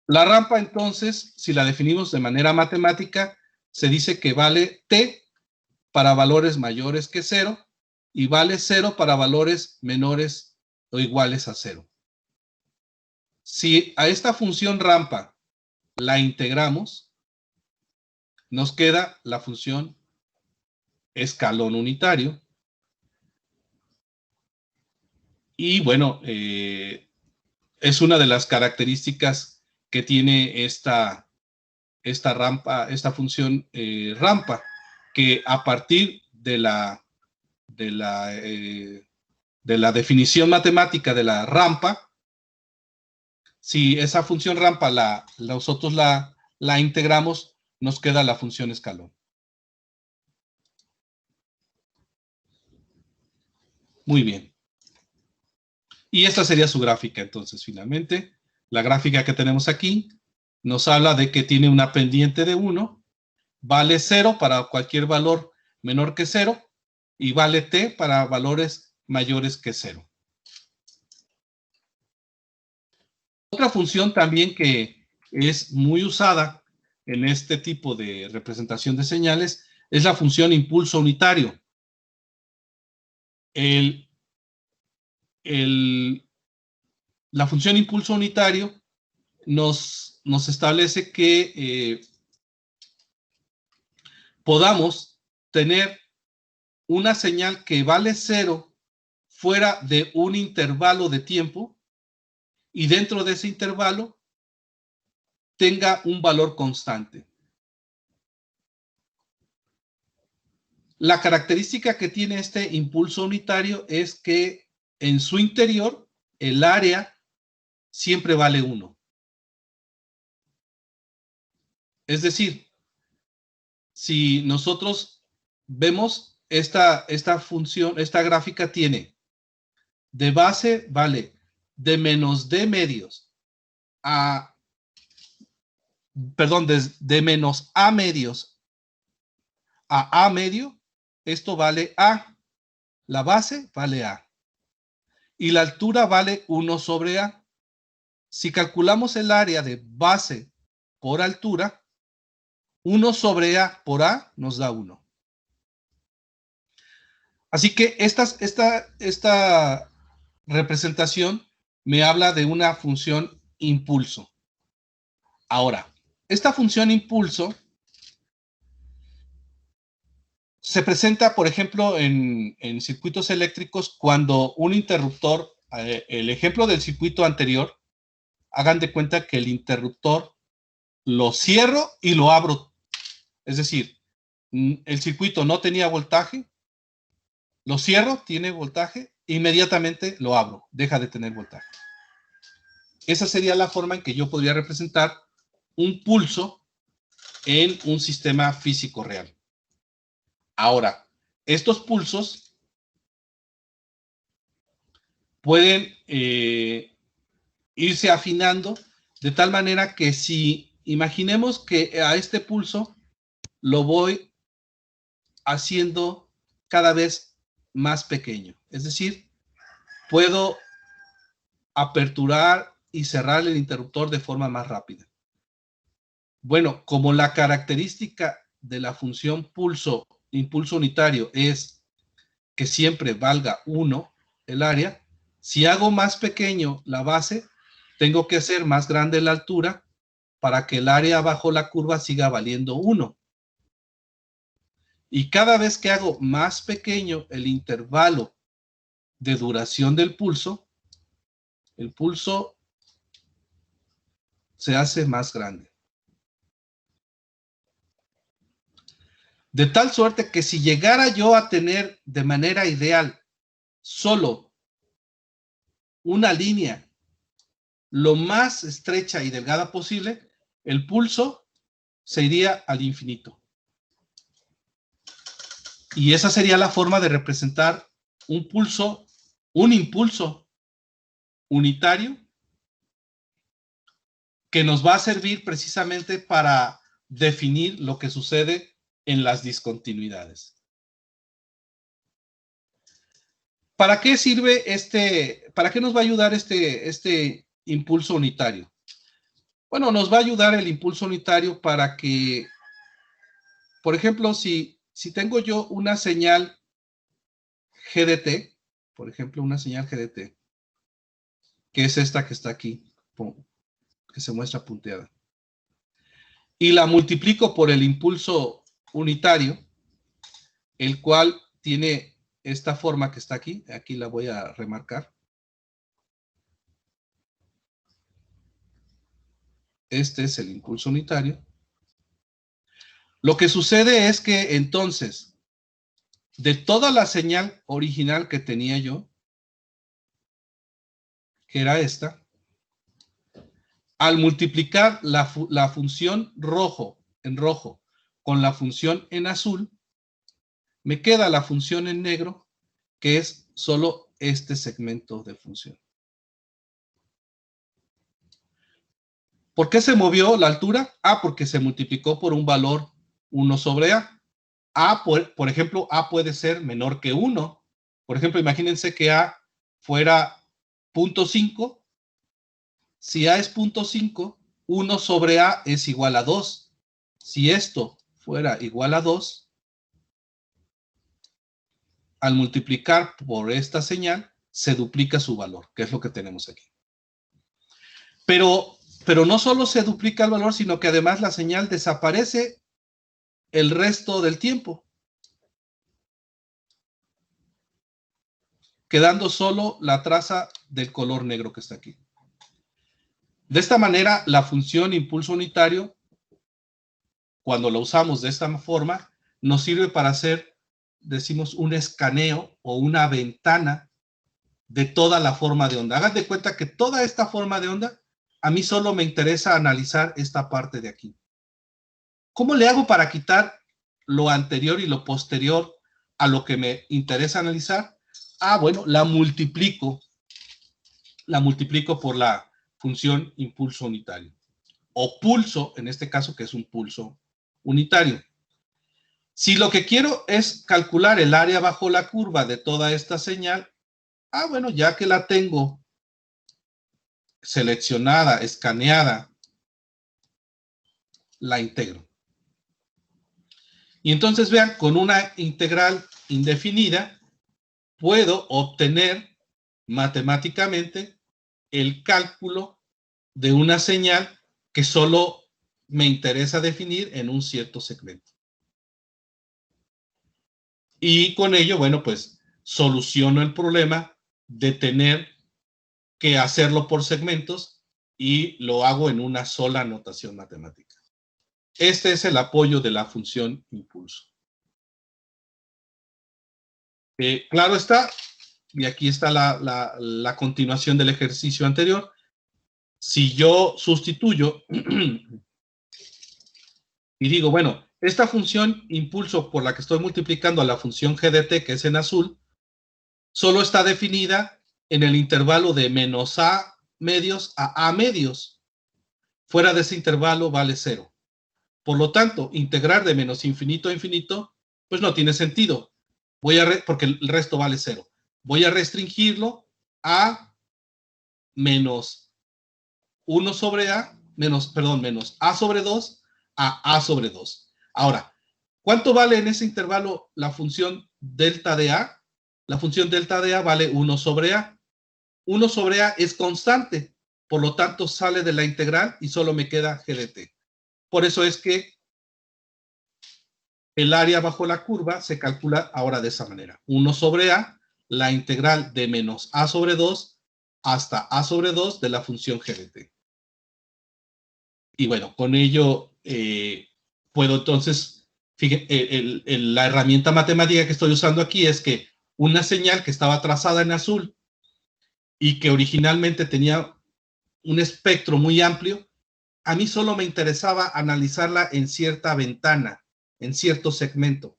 La rampa, entonces, si la definimos de manera matemática, se dice que vale t para valores mayores que 0 y vale 0 para valores menores o iguales a 0. Si a esta función rampa la integramos, nos queda la función escalón unitario. Y bueno, es una de las características que tiene esta rampa, esta función rampa, que a partir de la definición matemática de la rampa, si esa función rampa nosotros la integramos, nos queda la función escalón. Muy bien. Y esta sería su gráfica, entonces, finalmente. La gráfica que tenemos aquí nos habla de que tiene una pendiente de 1, vale 0 para cualquier valor menor que 0 y vale t para valores mayores que 0. Otra función también que es muy usada en este tipo de representación de señales es la función impulso unitario. La función impulso unitario nos establece que podamos tener una señal que vale 0 fuera de un intervalo de tiempo y dentro de ese intervalo tenga un valor constante. La característica que tiene este impulso unitario es que en su interior el área siempre vale 1. Es decir, si nosotros vemos esta función, esta gráfica tiene de base vale de menos d medios a, perdón, de menos a medios a medio, esto vale a, la base vale a y la altura vale 1 sobre a. Si calculamos el área de base por altura, 1 sobre a por a nos da 1. Así que esta representación me habla de una función impulso. Ahora, esta función impulso se presenta, por ejemplo, en circuitos eléctricos cuando un interruptor, el ejemplo del circuito anterior, hagan de cuenta que el interruptor lo cierro y lo abro. Es decir, el circuito no tenía voltaje, lo cierro, tiene voltaje, inmediatamente lo abro, deja de tener voltaje. Esa sería la forma en que yo podría representar un pulso en un sistema físico real. Ahora, estos pulsos pueden irse afinando de tal manera que si imaginemos que a este pulso lo voy haciendo cada vez más pequeño. Es decir, puedo aperturar y cerrar el interruptor de forma más rápida. Bueno, como la característica de la función impulso unitario es que siempre valga 1 el área, si hago más pequeño la base, tengo que hacer más grande la altura para que el área bajo la curva siga valiendo 1. Y cada vez que hago más pequeño el intervalo de duración del pulso, el pulso se hace más grande. De tal suerte que si llegara yo a tener de manera ideal solo una línea lo más estrecha y delgada posible, el pulso se iría al infinito. Y esa sería la forma de representar un impulso unitario que nos va a servir precisamente para definir lo que sucede en las discontinuidades. ¿Para qué sirve para qué nos va a ayudar este impulso unitario? Bueno, nos va a ayudar el impulso unitario para que, por ejemplo, si tengo yo una señal GDT, por ejemplo, una señal GDT, que es esta que está aquí, que se muestra punteada, y la multiplico por el impulso unitario, el cual tiene esta forma que está aquí la voy a remarcar. Este es el impulso unitario. Lo que sucede es que entonces, de toda la señal original que tenía yo, que era esta, al multiplicar la función en rojo con la función en azul, me queda la función en negro, que es solo este segmento de función. ¿Por qué se movió la altura? Porque se multiplicó por un valor 1 sobre A. Por ejemplo, A puede ser menor que 1. Por ejemplo, imagínense que A fuera 0.5. Si A es 0.5, 1 sobre A es igual a 2. Si esto fuera igual a 2, al multiplicar por esta señal, se duplica su valor, que es lo que tenemos aquí. Pero Pero no solo se duplica el valor, sino que además la señal desaparece el resto del tiempo, quedando solo la traza del color negro que está aquí. De esta manera, la función impulso unitario, cuando la usamos de esta forma, nos sirve para hacer, decimos, un escaneo o una ventana de toda la forma de onda. Hagan de cuenta que toda esta forma de onda, a mí solo me interesa analizar esta parte de aquí. ¿Cómo le hago para quitar lo anterior y lo posterior a lo que me interesa analizar? Ah, bueno, la multiplico por la función impulso unitario. O pulso, en este caso, que es un pulso unitario. Si lo que quiero es calcular el área bajo la curva de toda esta señal, ah, bueno, ya que la tengo seleccionada, escaneada, la integro. Y entonces vean, con una integral indefinida, puedo obtener matemáticamente el cálculo de una señal que solo me interesa definir en un cierto segmento. Y con ello, bueno, pues soluciono el problema de tener que hacerlo por segmentos y lo hago en una sola notación matemática. Este es el apoyo de la función impulso. Claro está, y aquí está la continuación del ejercicio anterior. Si yo sustituyo y digo, bueno, esta función impulso por la que estoy multiplicando a la función g de t, que es en azul, solo está definida en el intervalo de menos a medios a a medios. Fuera de ese intervalo vale 0. Por lo tanto, integrar de menos infinito a infinito, pues no tiene sentido. Porque el resto vale 0. Voy a restringirlo a menos 1 sobre a, menos a sobre 2 a a sobre 2. Ahora, ¿cuánto vale en ese intervalo la función delta de a? La función delta de a vale 1 sobre a. 1 sobre a es constante, por lo tanto sale de la integral y solo me queda g de t. Por eso es que el área bajo la curva se calcula ahora de esa manera. 1 sobre a, la integral de menos a sobre 2 hasta a sobre 2 de la función g de t. Y bueno, con ello puedo entonces, fíjense, la herramienta matemática que estoy usando aquí es que una señal que estaba trazada en azul y que originalmente tenía un espectro muy amplio, a mí solo me interesaba analizarla en cierta ventana, en cierto segmento.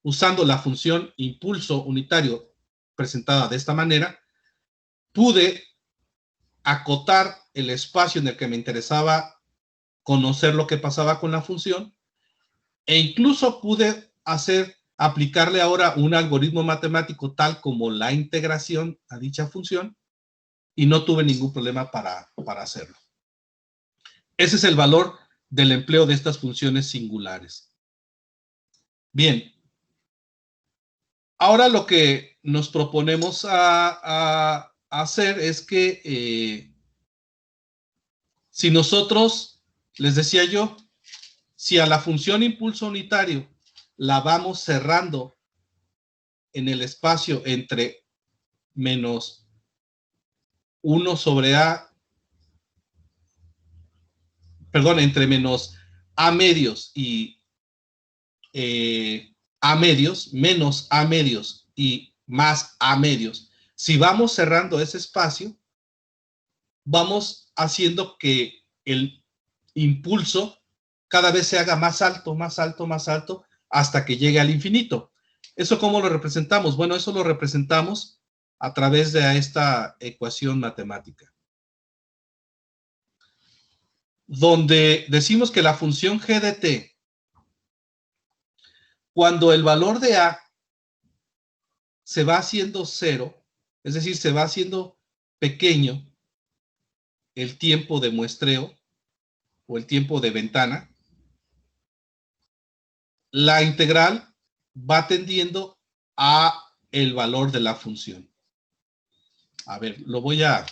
Usando la función impulso unitario presentada de esta manera, pude acotar el espacio en el que me interesaba conocer lo que pasaba con la función e incluso pude aplicarle ahora un algoritmo matemático tal como la integración a dicha función y no tuve ningún problema para hacerlo. Ese es el valor del empleo de estas funciones singulares. Bien. Ahora lo que nos proponemos a hacer es que si nosotros, les decía yo, si a la función impulso unitario la vamos cerrando en el espacio entre menos 1 sobre a, perdón, entre menos a medios y a medios, menos a medios y más a medios. Si vamos cerrando ese espacio, vamos haciendo que el impulso cada vez se haga más alto, más alto, más alto, hasta que llegue al infinito. ¿Eso cómo lo representamos? Bueno, eso lo representamos a través de esta ecuación matemática, donde decimos que la función g de t, cuando el valor de a se va haciendo 0, es decir, se va haciendo pequeño el tiempo de muestreo o el tiempo de ventana, la integral va tendiendo a el valor de la función. A ver, lo voy a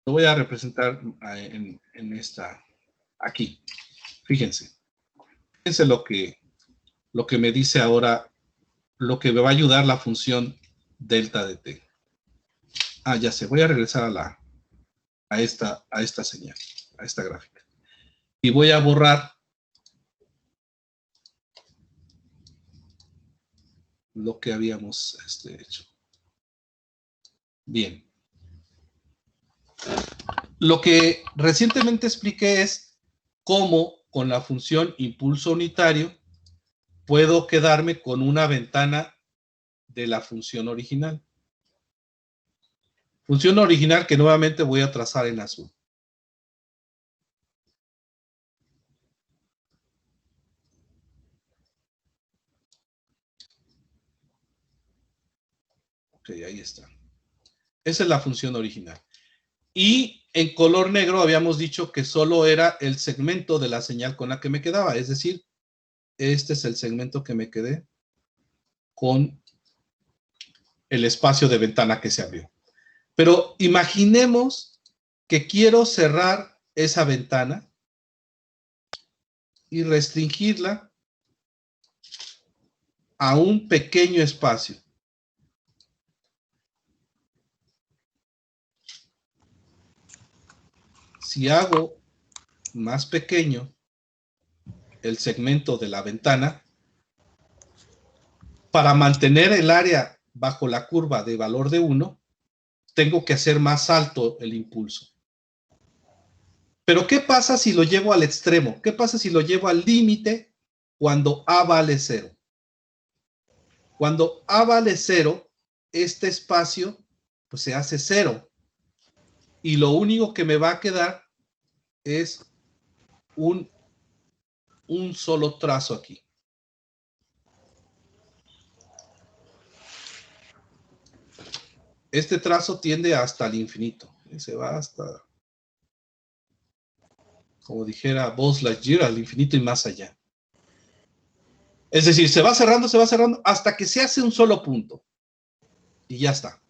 Lo voy a representar en esta, aquí. Fíjense. Fíjense lo que me dice ahora, lo que me va a ayudar la función delta de t. Ya sé, voy a regresar a esta señal, a esta gráfica. Y voy a borrar lo que habíamos hecho. Bien. Lo que recientemente expliqué es cómo con la función impulso unitario puedo quedarme con una ventana de la función original. Función original que nuevamente voy a trazar en azul. Ok, ahí está. Esa es la función original. Y en color negro habíamos dicho que solo era el segmento de la señal con la que me quedaba. Es decir, este es el segmento que me quedé con el espacio de ventana que se abrió. Pero imaginemos que quiero cerrar esa ventana y restringirla a un pequeño espacio. Si hago más pequeño el segmento de la ventana, para mantener el área bajo la curva de valor de 1, tengo que hacer más alto el impulso. Pero ¿qué pasa si lo llevo al extremo? ¿Qué pasa si lo llevo al límite cuando A vale 0? Cuando A vale 0, este espacio pues se hace 0. Y lo único que me va a quedar es un solo trazo aquí. Este trazo tiende hasta el infinito. Se va hasta, como dijera Buzz Lightyear, al infinito y más allá. Es decir, se va cerrando hasta que se hace un solo punto. Y ya está.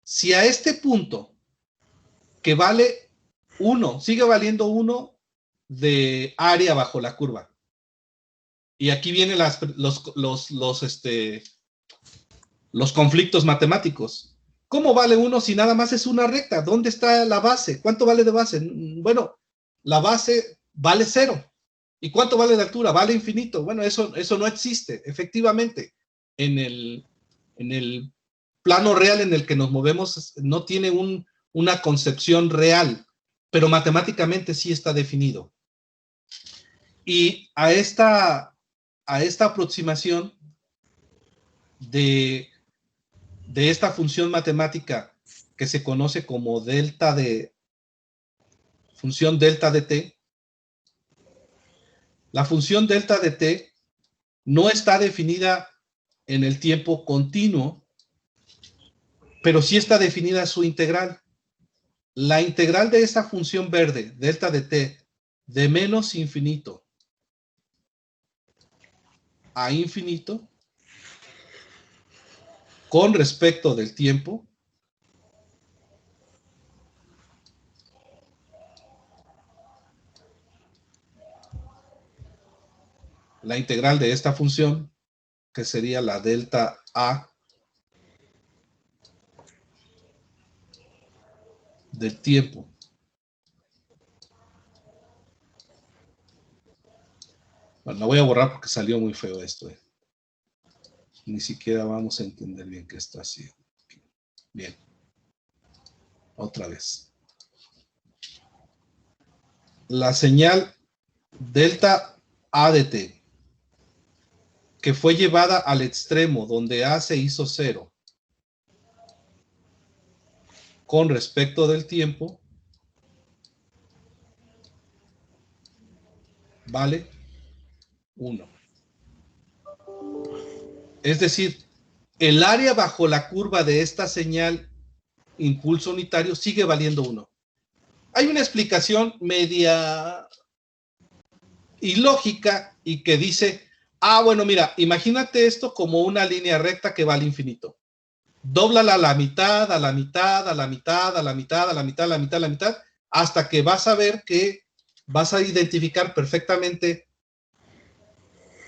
Si a este punto, que vale 1, sigue valiendo 1 de área bajo la curva. Y aquí vienen los conflictos matemáticos. ¿Cómo vale 1 si nada más es una recta? ¿Dónde está la base? ¿Cuánto vale de base? Bueno, la base vale 0. ¿Y cuánto vale de altura? Vale infinito. Bueno, eso no existe. Efectivamente, en el plano real en el que nos movemos no tiene una concepción real, pero matemáticamente sí está definido. Y a esta aproximación de esta función matemática que se conoce como función delta de t, la función delta de t no está definida en el tiempo continuo, pero sí está definida su integral. La integral de esta función verde, delta de t, de menos infinito a infinito, con respecto del tiempo, la integral de esta función, que sería la delta a del tiempo. Bueno, la voy a borrar porque salió muy feo esto. Ni siquiera vamos a entender bien qué está haciendo. Bien. Otra vez. La señal delta a de t, que fue llevada al extremo donde A se hizo 0 con respecto del tiempo, vale 1. Es decir, el área bajo la curva de esta señal impulso unitario sigue valiendo 1. Hay una explicación media ilógica y que dice, bueno, mira, imagínate esto como una línea recta que va al infinito. Dóblala a la mitad, a la mitad, a la mitad, a la mitad, a la mitad, a la mitad, a la mitad, hasta que vas a ver que vas a identificar perfectamente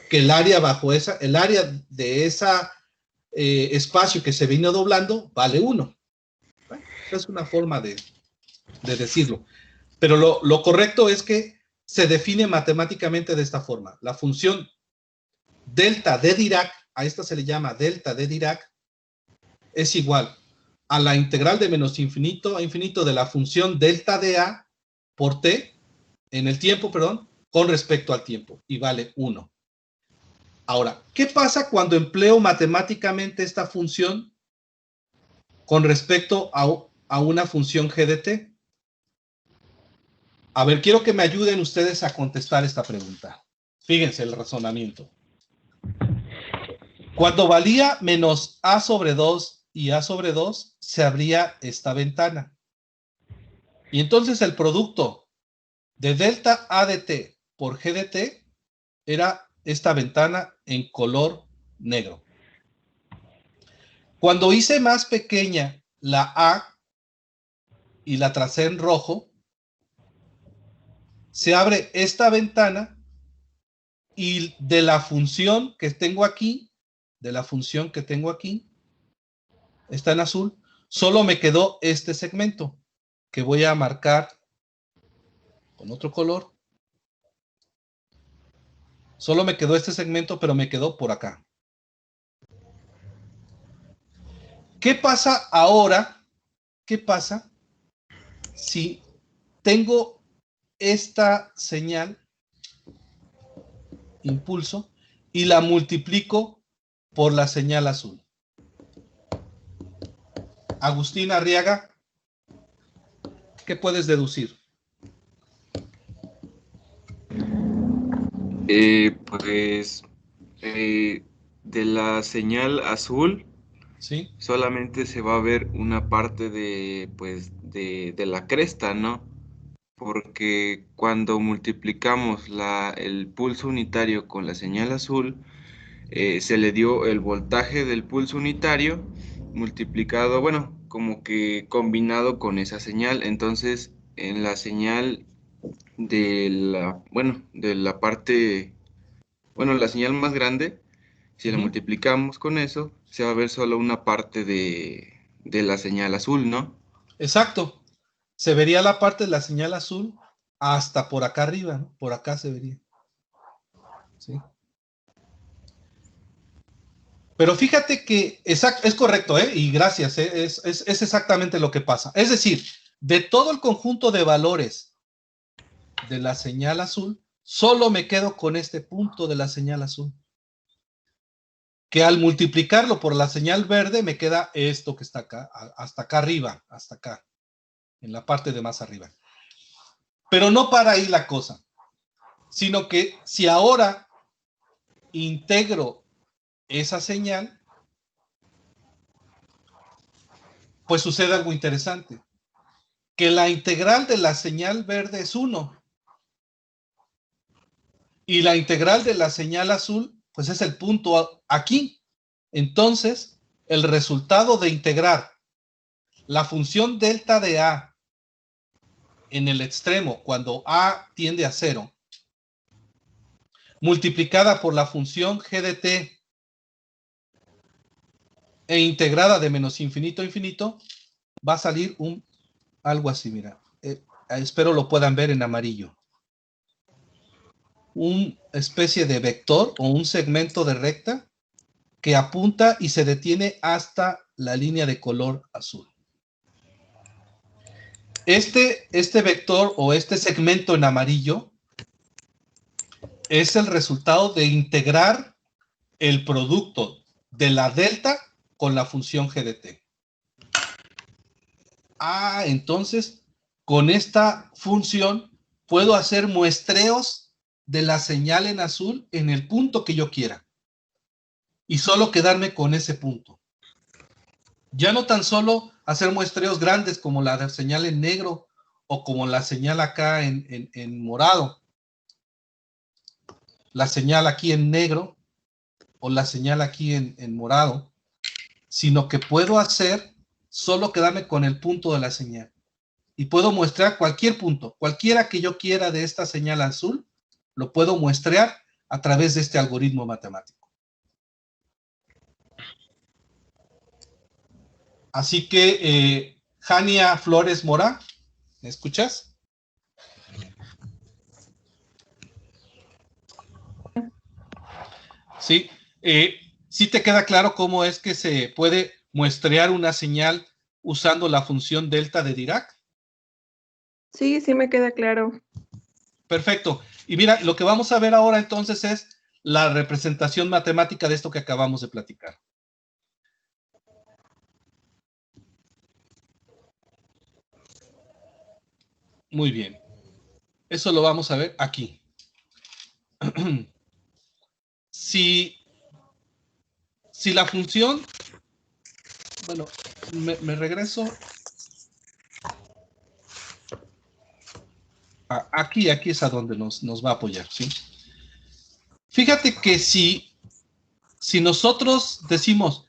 que el área bajo esa, el área de esa espacio que se vino doblando vale 1. Bueno, esa es una forma de decirlo. Pero lo correcto es que se define matemáticamente de esta forma. La función delta de Dirac, a esta se le llama delta de Dirac, es igual a la integral de menos infinito a infinito de la función delta de A por T, en el tiempo, perdón, con respecto al tiempo, y vale 1. Ahora, ¿qué pasa cuando empleo matemáticamente esta función con respecto a una función g de t? A ver, quiero que me ayuden ustedes a contestar esta pregunta. Fíjense el razonamiento. Cuando valía menos a sobre 2 y a sobre 2, se abría esta ventana. Y entonces el producto de delta a de t por g de t era esta ventana en color negro. Cuando hice más pequeña la a y la tracé en rojo, se abre esta ventana y de la función que tengo aquí, está en azul, solo me quedó este segmento que voy a marcar con otro color. Solo me quedó este segmento, pero me quedó por acá. ¿Qué pasa ahora? ¿Qué pasa si tengo esta señal, impulso, y la multiplico por la señal azul? Agustín Arriaga, ¿qué puedes deducir? De la señal azul ¿Sí? solamente se va a ver una parte de la cresta, ¿no? Porque cuando multiplicamos el pulso unitario con la señal azul, se le dio el voltaje del pulso unitario multiplicado, bueno, como que combinado con esa señal. Entonces, en la señal de la parte, bueno, la señal más grande, si la multiplicamos con eso, se va a ver solo una parte de la señal azul, ¿no? Exacto. Se vería la parte de la señal azul hasta por acá arriba, ¿no? Por acá se vería. ¿Sí? Pero fíjate que es correcto, ¿eh? Y gracias, ¿eh? Es exactamente lo que pasa. Es decir, de todo el conjunto de valores de la señal azul, solo me quedo con este punto de la señal azul. Que al multiplicarlo por la señal verde me queda esto que está acá, hasta acá arriba, hasta acá, en la parte de más arriba. Pero no para ahí la cosa, sino que si ahora integro esa señal, pues sucede algo interesante, que la integral de la señal verde es 1 y la integral de la señal azul, pues es el punto aquí. Entonces, el resultado de integrar la función delta de A en el extremo, cuando A tiende a 0, multiplicada por la función g de t e integrada de menos infinito a infinito, va a salir algo así, mira. Espero lo puedan ver en amarillo. Una especie de vector o un segmento de recta que apunta y se detiene hasta la línea de color azul. Este vector o este segmento en amarillo es el resultado de integrar el producto de la delta con la función g de t. Entonces, con esta función puedo hacer muestreos de la señal en azul en el punto que yo quiera. Y solo quedarme con ese punto. Ya no tan solo hacer muestreos grandes como la señal en negro o como la señal acá en morado. La señal aquí en negro o la señal aquí en morado. sino que puedo hacer solo quedarme con el punto de la señal. Y puedo muestrear cualquier punto, cualquiera que yo quiera de esta señal azul, lo puedo muestrear a través de este algoritmo matemático. Así que, Jania Flores Mora, ¿me escuchas? Sí, ¿sí te queda claro cómo es que se puede muestrear una señal usando la función delta de Dirac? Sí, sí me queda claro. Perfecto. Y mira, lo que vamos a ver ahora entonces es la representación matemática de esto que acabamos de platicar. Muy bien. Eso lo vamos a ver aquí. Si la función... Bueno, me regreso... Aquí es a donde nos va a apoyar, ¿sí? Fíjate que si nosotros decimos,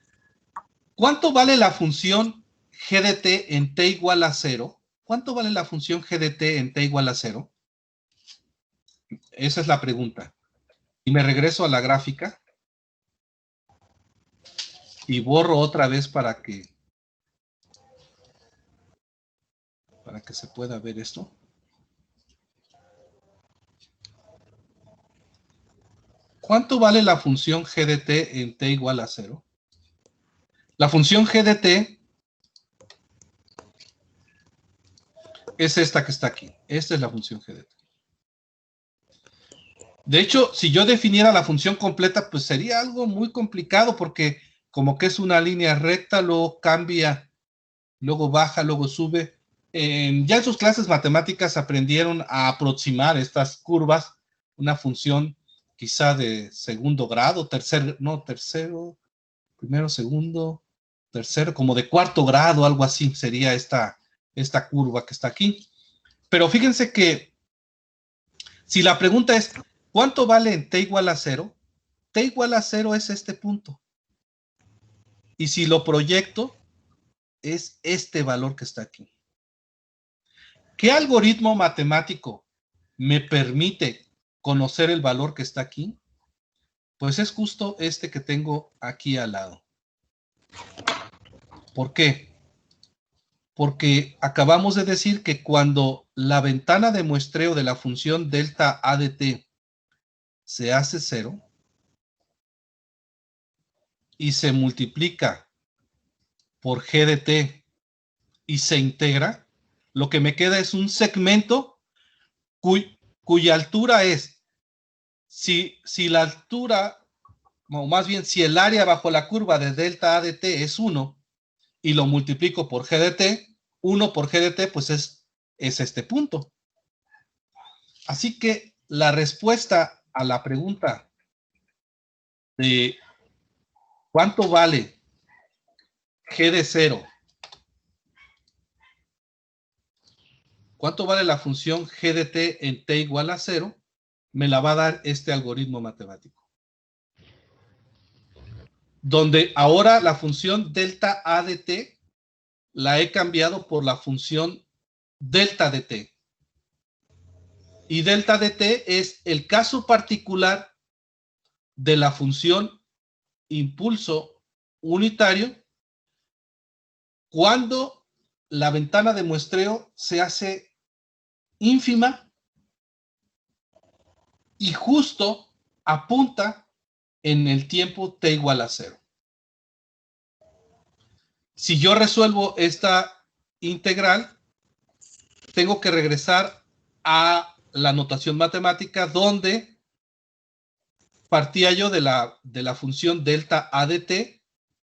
¿cuánto vale la función g de t en t igual a 0? ¿Cuánto vale la función g de t en t igual a 0? Esa es la pregunta. Y me regreso a la gráfica y borro otra vez para que se pueda ver esto. ¿Cuánto vale la función g de t en t igual a 0? La función g de t es esta que está aquí. Esta es la función g de t. De hecho, si yo definiera la función completa, pues sería algo muy complicado porque como que es una línea recta, luego cambia, luego baja, luego sube. Ya en sus clases matemáticas aprendieron a aproximar estas curvas, una función quizá de segundo grado, primero, segundo, tercero, como de cuarto grado, algo así sería esta curva que está aquí. Pero fíjense que si la pregunta es, ¿cuánto vale en t igual a 0? T igual a 0 es este punto. Y si lo proyecto, es este valor que está aquí. ¿Qué algoritmo matemático me permite conocer el valor que está aquí? Pues es justo este que tengo aquí al lado. ¿Por qué? Porque acabamos de decir que cuando la ventana de muestreo de la función delta a de t se hace 0 y se multiplica por g de t y se integra, lo que me queda es un segmento cuya altura es, si la altura, o más bien si el área bajo la curva de delta a de t es 1 y lo multiplico por g de t, 1 por g de t pues es este punto. Así que la respuesta a la pregunta de ¿cuánto vale g de 0? ¿Cuánto vale la función g de t en t igual a 0? Me la va a dar este algoritmo matemático. Donde ahora la función delta a de t la he cambiado por la función delta de t. Y delta de t es el caso particular de la función impulso unitario cuando la ventana de muestreo se hace ínfima y justo apunta en el tiempo t igual a 0. Si yo resuelvo esta integral, tengo que regresar a la notación matemática donde partía yo de la función delta a de t,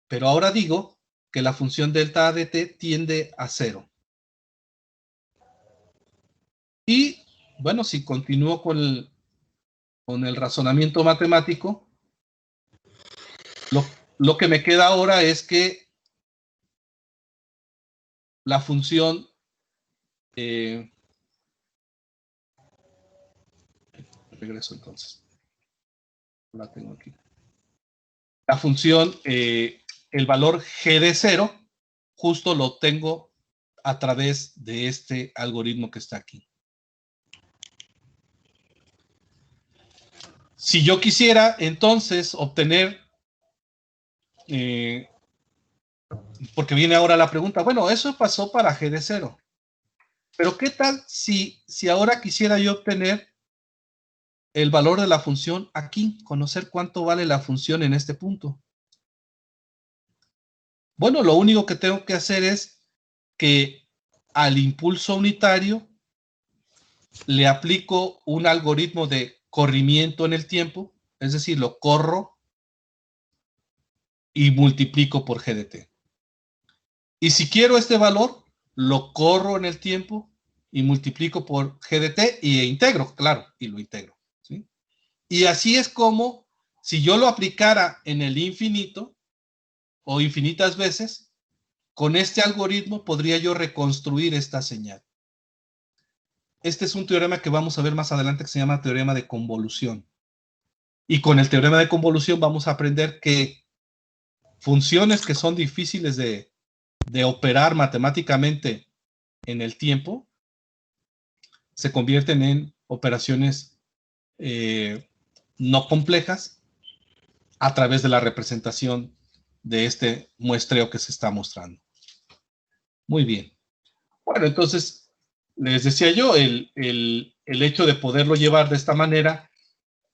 pero ahora digo que la función delta a de t tiende a 0. Y, bueno, si continúo con el razonamiento matemático, lo que me queda ahora es que la función regreso entonces. La tengo aquí. La función el valor G de 0 justo lo obtengo a través de este algoritmo que está aquí. Si yo quisiera entonces obtener, porque viene ahora la pregunta, bueno, eso pasó para G de 0, pero ¿qué tal si ahora quisiera yo obtener el valor de la función aquí, conocer cuánto vale la función en este punto? Bueno, lo único que tengo que hacer es que al impulso unitario le aplico un algoritmo de corrimiento en el tiempo, es decir, lo corro y multiplico por G de t. Y si quiero este valor, lo corro en el tiempo y multiplico por G de t y integro, claro, y lo integro, ¿sí? Y así es como, si yo lo aplicara en el infinito, o infinitas veces, con este algoritmo podría yo reconstruir esta señal. Este es un teorema que vamos a ver más adelante que se llama teorema de convolución. Y con el teorema de convolución vamos a aprender que funciones que son difíciles de operar matemáticamente en el tiempo se convierten en operaciones no complejas a través de la representación de este muestreo que se está mostrando. Muy bien. Bueno, entonces, les decía yo, el hecho de poderlo llevar de esta manera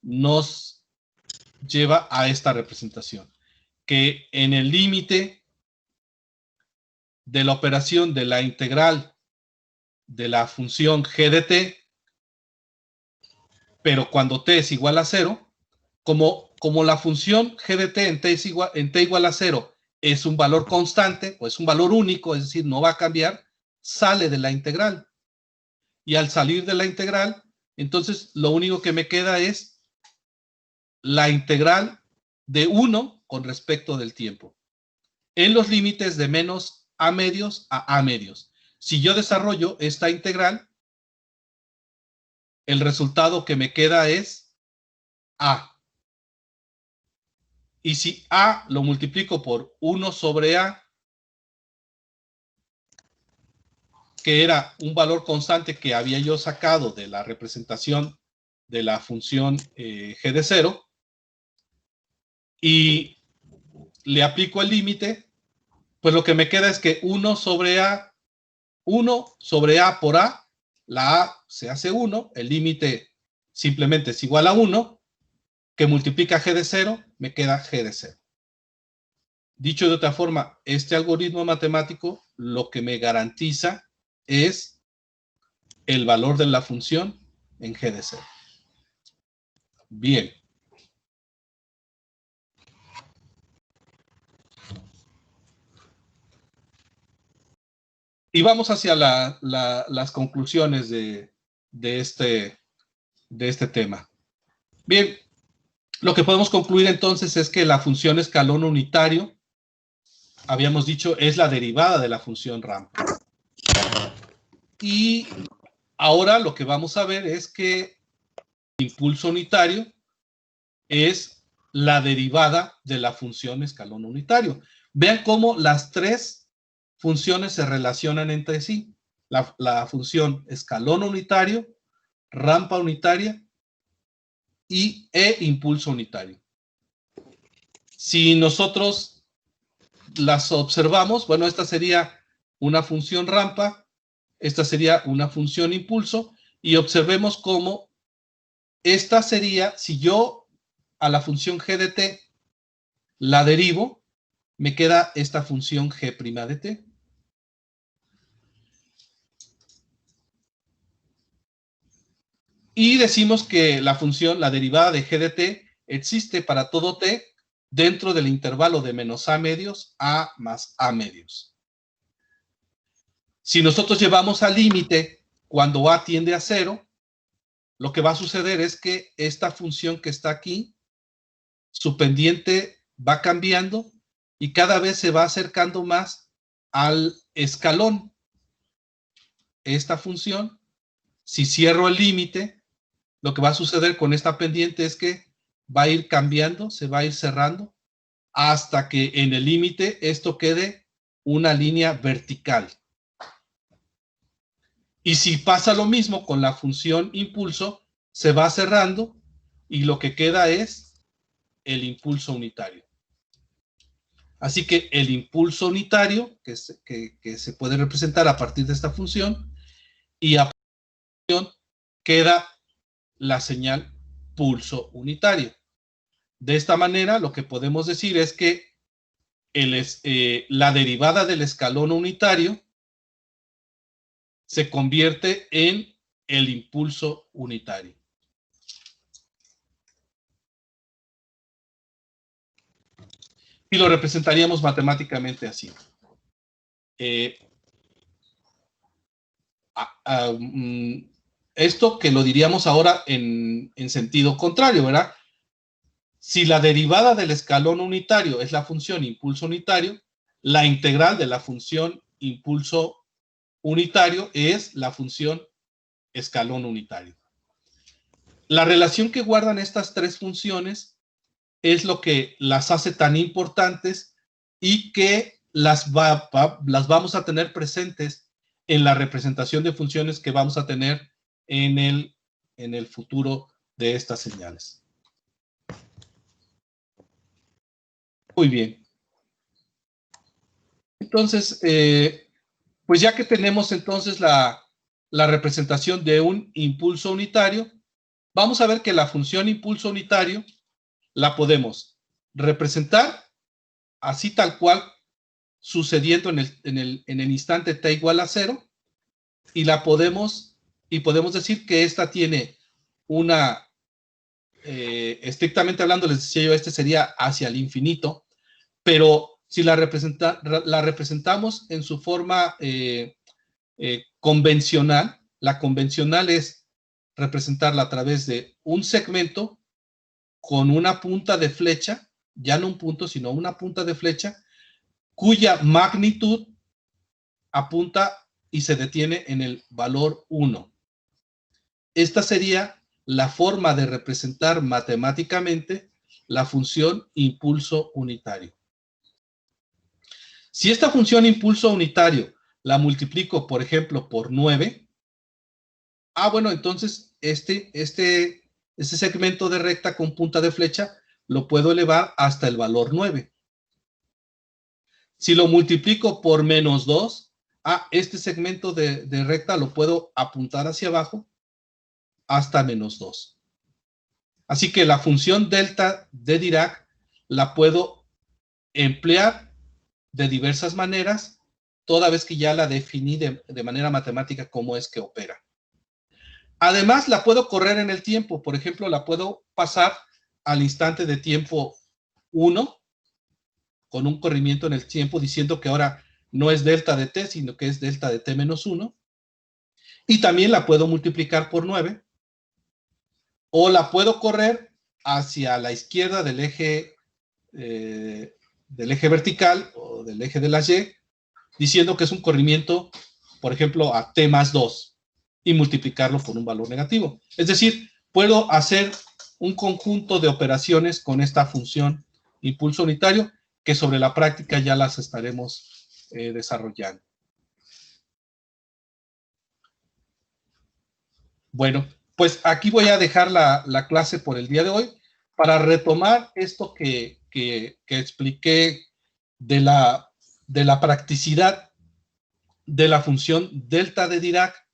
nos lleva a esta representación, que en el límite de la operación de la integral de la función g de t, pero cuando t es igual a 0, como la función g de t en t igual a 0 es un valor constante, o es un valor único, es decir, no va a cambiar, sale de la integral. Y al salir de la integral, entonces lo único que me queda es la integral de 1 con respecto del tiempo, en los límites de menos a medios a medios. Si yo desarrollo esta integral, el resultado que me queda es a. Y si a lo multiplico por 1 sobre a, que era un valor constante que había yo sacado de la representación de la función g de 0, y le aplico el límite, pues lo que me queda es que 1 sobre a por a, la a se hace 1, el límite simplemente es igual a 1, que multiplica g de 0, me queda g de 0. Dicho de otra forma, este algoritmo matemático lo que me garantiza es el valor de la función en g de 0. Bien. Y vamos hacia las conclusiones de este tema. Bien, lo que podemos concluir entonces es que la función escalón unitario, habíamos dicho, es la derivada de la función rampa. Y ahora lo que vamos a ver es que el impulso unitario es la derivada de la función escalón unitario. Vean cómo las tres funciones se relacionan entre sí. La función escalón unitario, rampa unitaria y impulso unitario. Si nosotros las observamos, bueno, esta sería una función rampa, esta sería una función impulso, y observemos cómo esta sería, si yo a la función g de t la derivo, me queda esta función g' de t. Y decimos que la función, la derivada de g de t, existe para todo t dentro del intervalo de menos a medios a más a medios. Si nosotros llevamos al límite cuando a tiende a 0, lo que va a suceder es que esta función que está aquí, su pendiente va cambiando y cada vez se va acercando más al escalón. Esta función, si cierro el límite, lo que va a suceder con esta pendiente es que va a ir cambiando, se va a ir cerrando hasta que en el límite esto quede una línea vertical. Y si pasa lo mismo con la función impulso, se va cerrando y lo que queda es el impulso unitario. Así que el impulso unitario, que se puede representar a partir de esta función, y a partir de esta función queda la señal pulso unitario. De esta manera, lo que podemos decir es que la derivada del escalón unitario se convierte en el impulso unitario. Y lo representaríamos matemáticamente así. Esto que lo diríamos ahora en sentido contrario, ¿verdad? Si la derivada del escalón unitario es la función impulso unitario, la integral de la función impulso unitario es la función escalón unitario. La relación que guardan estas tres funciones es lo que las hace tan importantes y que las vamos a tener presentes en la representación de funciones que vamos a tener en el futuro de estas señales. Muy bien. Entonces, pues ya que tenemos entonces la representación de un impulso unitario, vamos a ver que la función impulso unitario la podemos representar así tal cual sucediendo en el instante t igual a 0 y podemos decir que esta tiene una, estrictamente hablando, les decía yo, este sería hacia el infinito, pero si la representamos en su forma convencional, la convencional es representarla a través de un segmento con una punta de flecha, ya no un punto, sino una punta de flecha, cuya magnitud apunta y se detiene en el valor 1. Esta sería la forma de representar matemáticamente la función impulso unitario. Si esta función impulso unitario la multiplico, por ejemplo, por 9, bueno, entonces este segmento de recta con punta de flecha lo puedo elevar hasta el valor 9. Si lo multiplico por menos 2, este segmento de recta lo puedo apuntar hacia abajo hasta menos 2. Así que la función delta de Dirac la puedo emplear de diversas maneras, toda vez que ya la definí de manera matemática cómo es que opera. Además, la puedo correr en el tiempo. Por ejemplo, la puedo pasar al instante de tiempo 1 con un corrimiento en el tiempo diciendo que ahora no es delta de t, sino que es delta de t menos 1. Y también la puedo multiplicar por 9. O la puedo correr hacia la izquierda del eje vertical o del eje de la y, diciendo que es un corrimiento, por ejemplo, a t más 2 y multiplicarlo por un valor negativo. Es decir, puedo hacer un conjunto de operaciones con esta función impulso unitario que sobre la práctica ya las estaremos desarrollando. Bueno, pues aquí voy a dejar la clase por el día de hoy para retomar esto que expliqué de la practicidad de la función delta de Dirac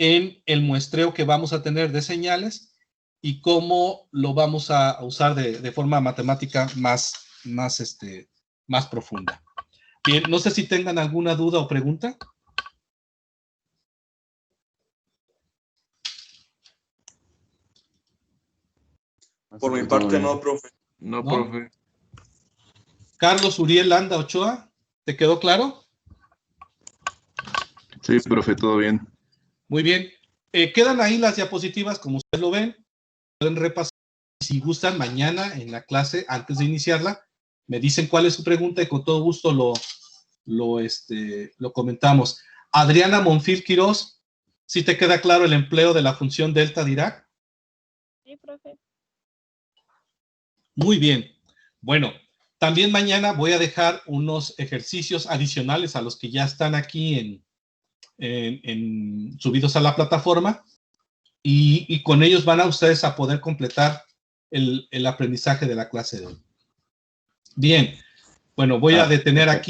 en el muestreo que vamos a tener de señales y cómo lo vamos a usar de forma matemática más profunda. Bien, no sé si tengan alguna duda o pregunta. Por mi parte no, profe. No, profe. Carlos Uriel Landa Ochoa, ¿te quedó claro? Sí, profe, todo bien. Muy bien. Quedan ahí las diapositivas, como ustedes lo ven. Pueden repasar. Si gustan, mañana en la clase, antes de iniciarla, me dicen cuál es su pregunta y con todo gusto lo comentamos. Adriana Monfil Quirós, ¿sí te queda claro el empleo de la función delta Dirac? Sí, profe. Muy bien. Bueno, También mañana voy a dejar unos ejercicios adicionales a los que ya están aquí subidos a la plataforma, y con ellos van a ustedes a poder completar el aprendizaje de la clase de hoy. Bien, bueno, voy a detener aquí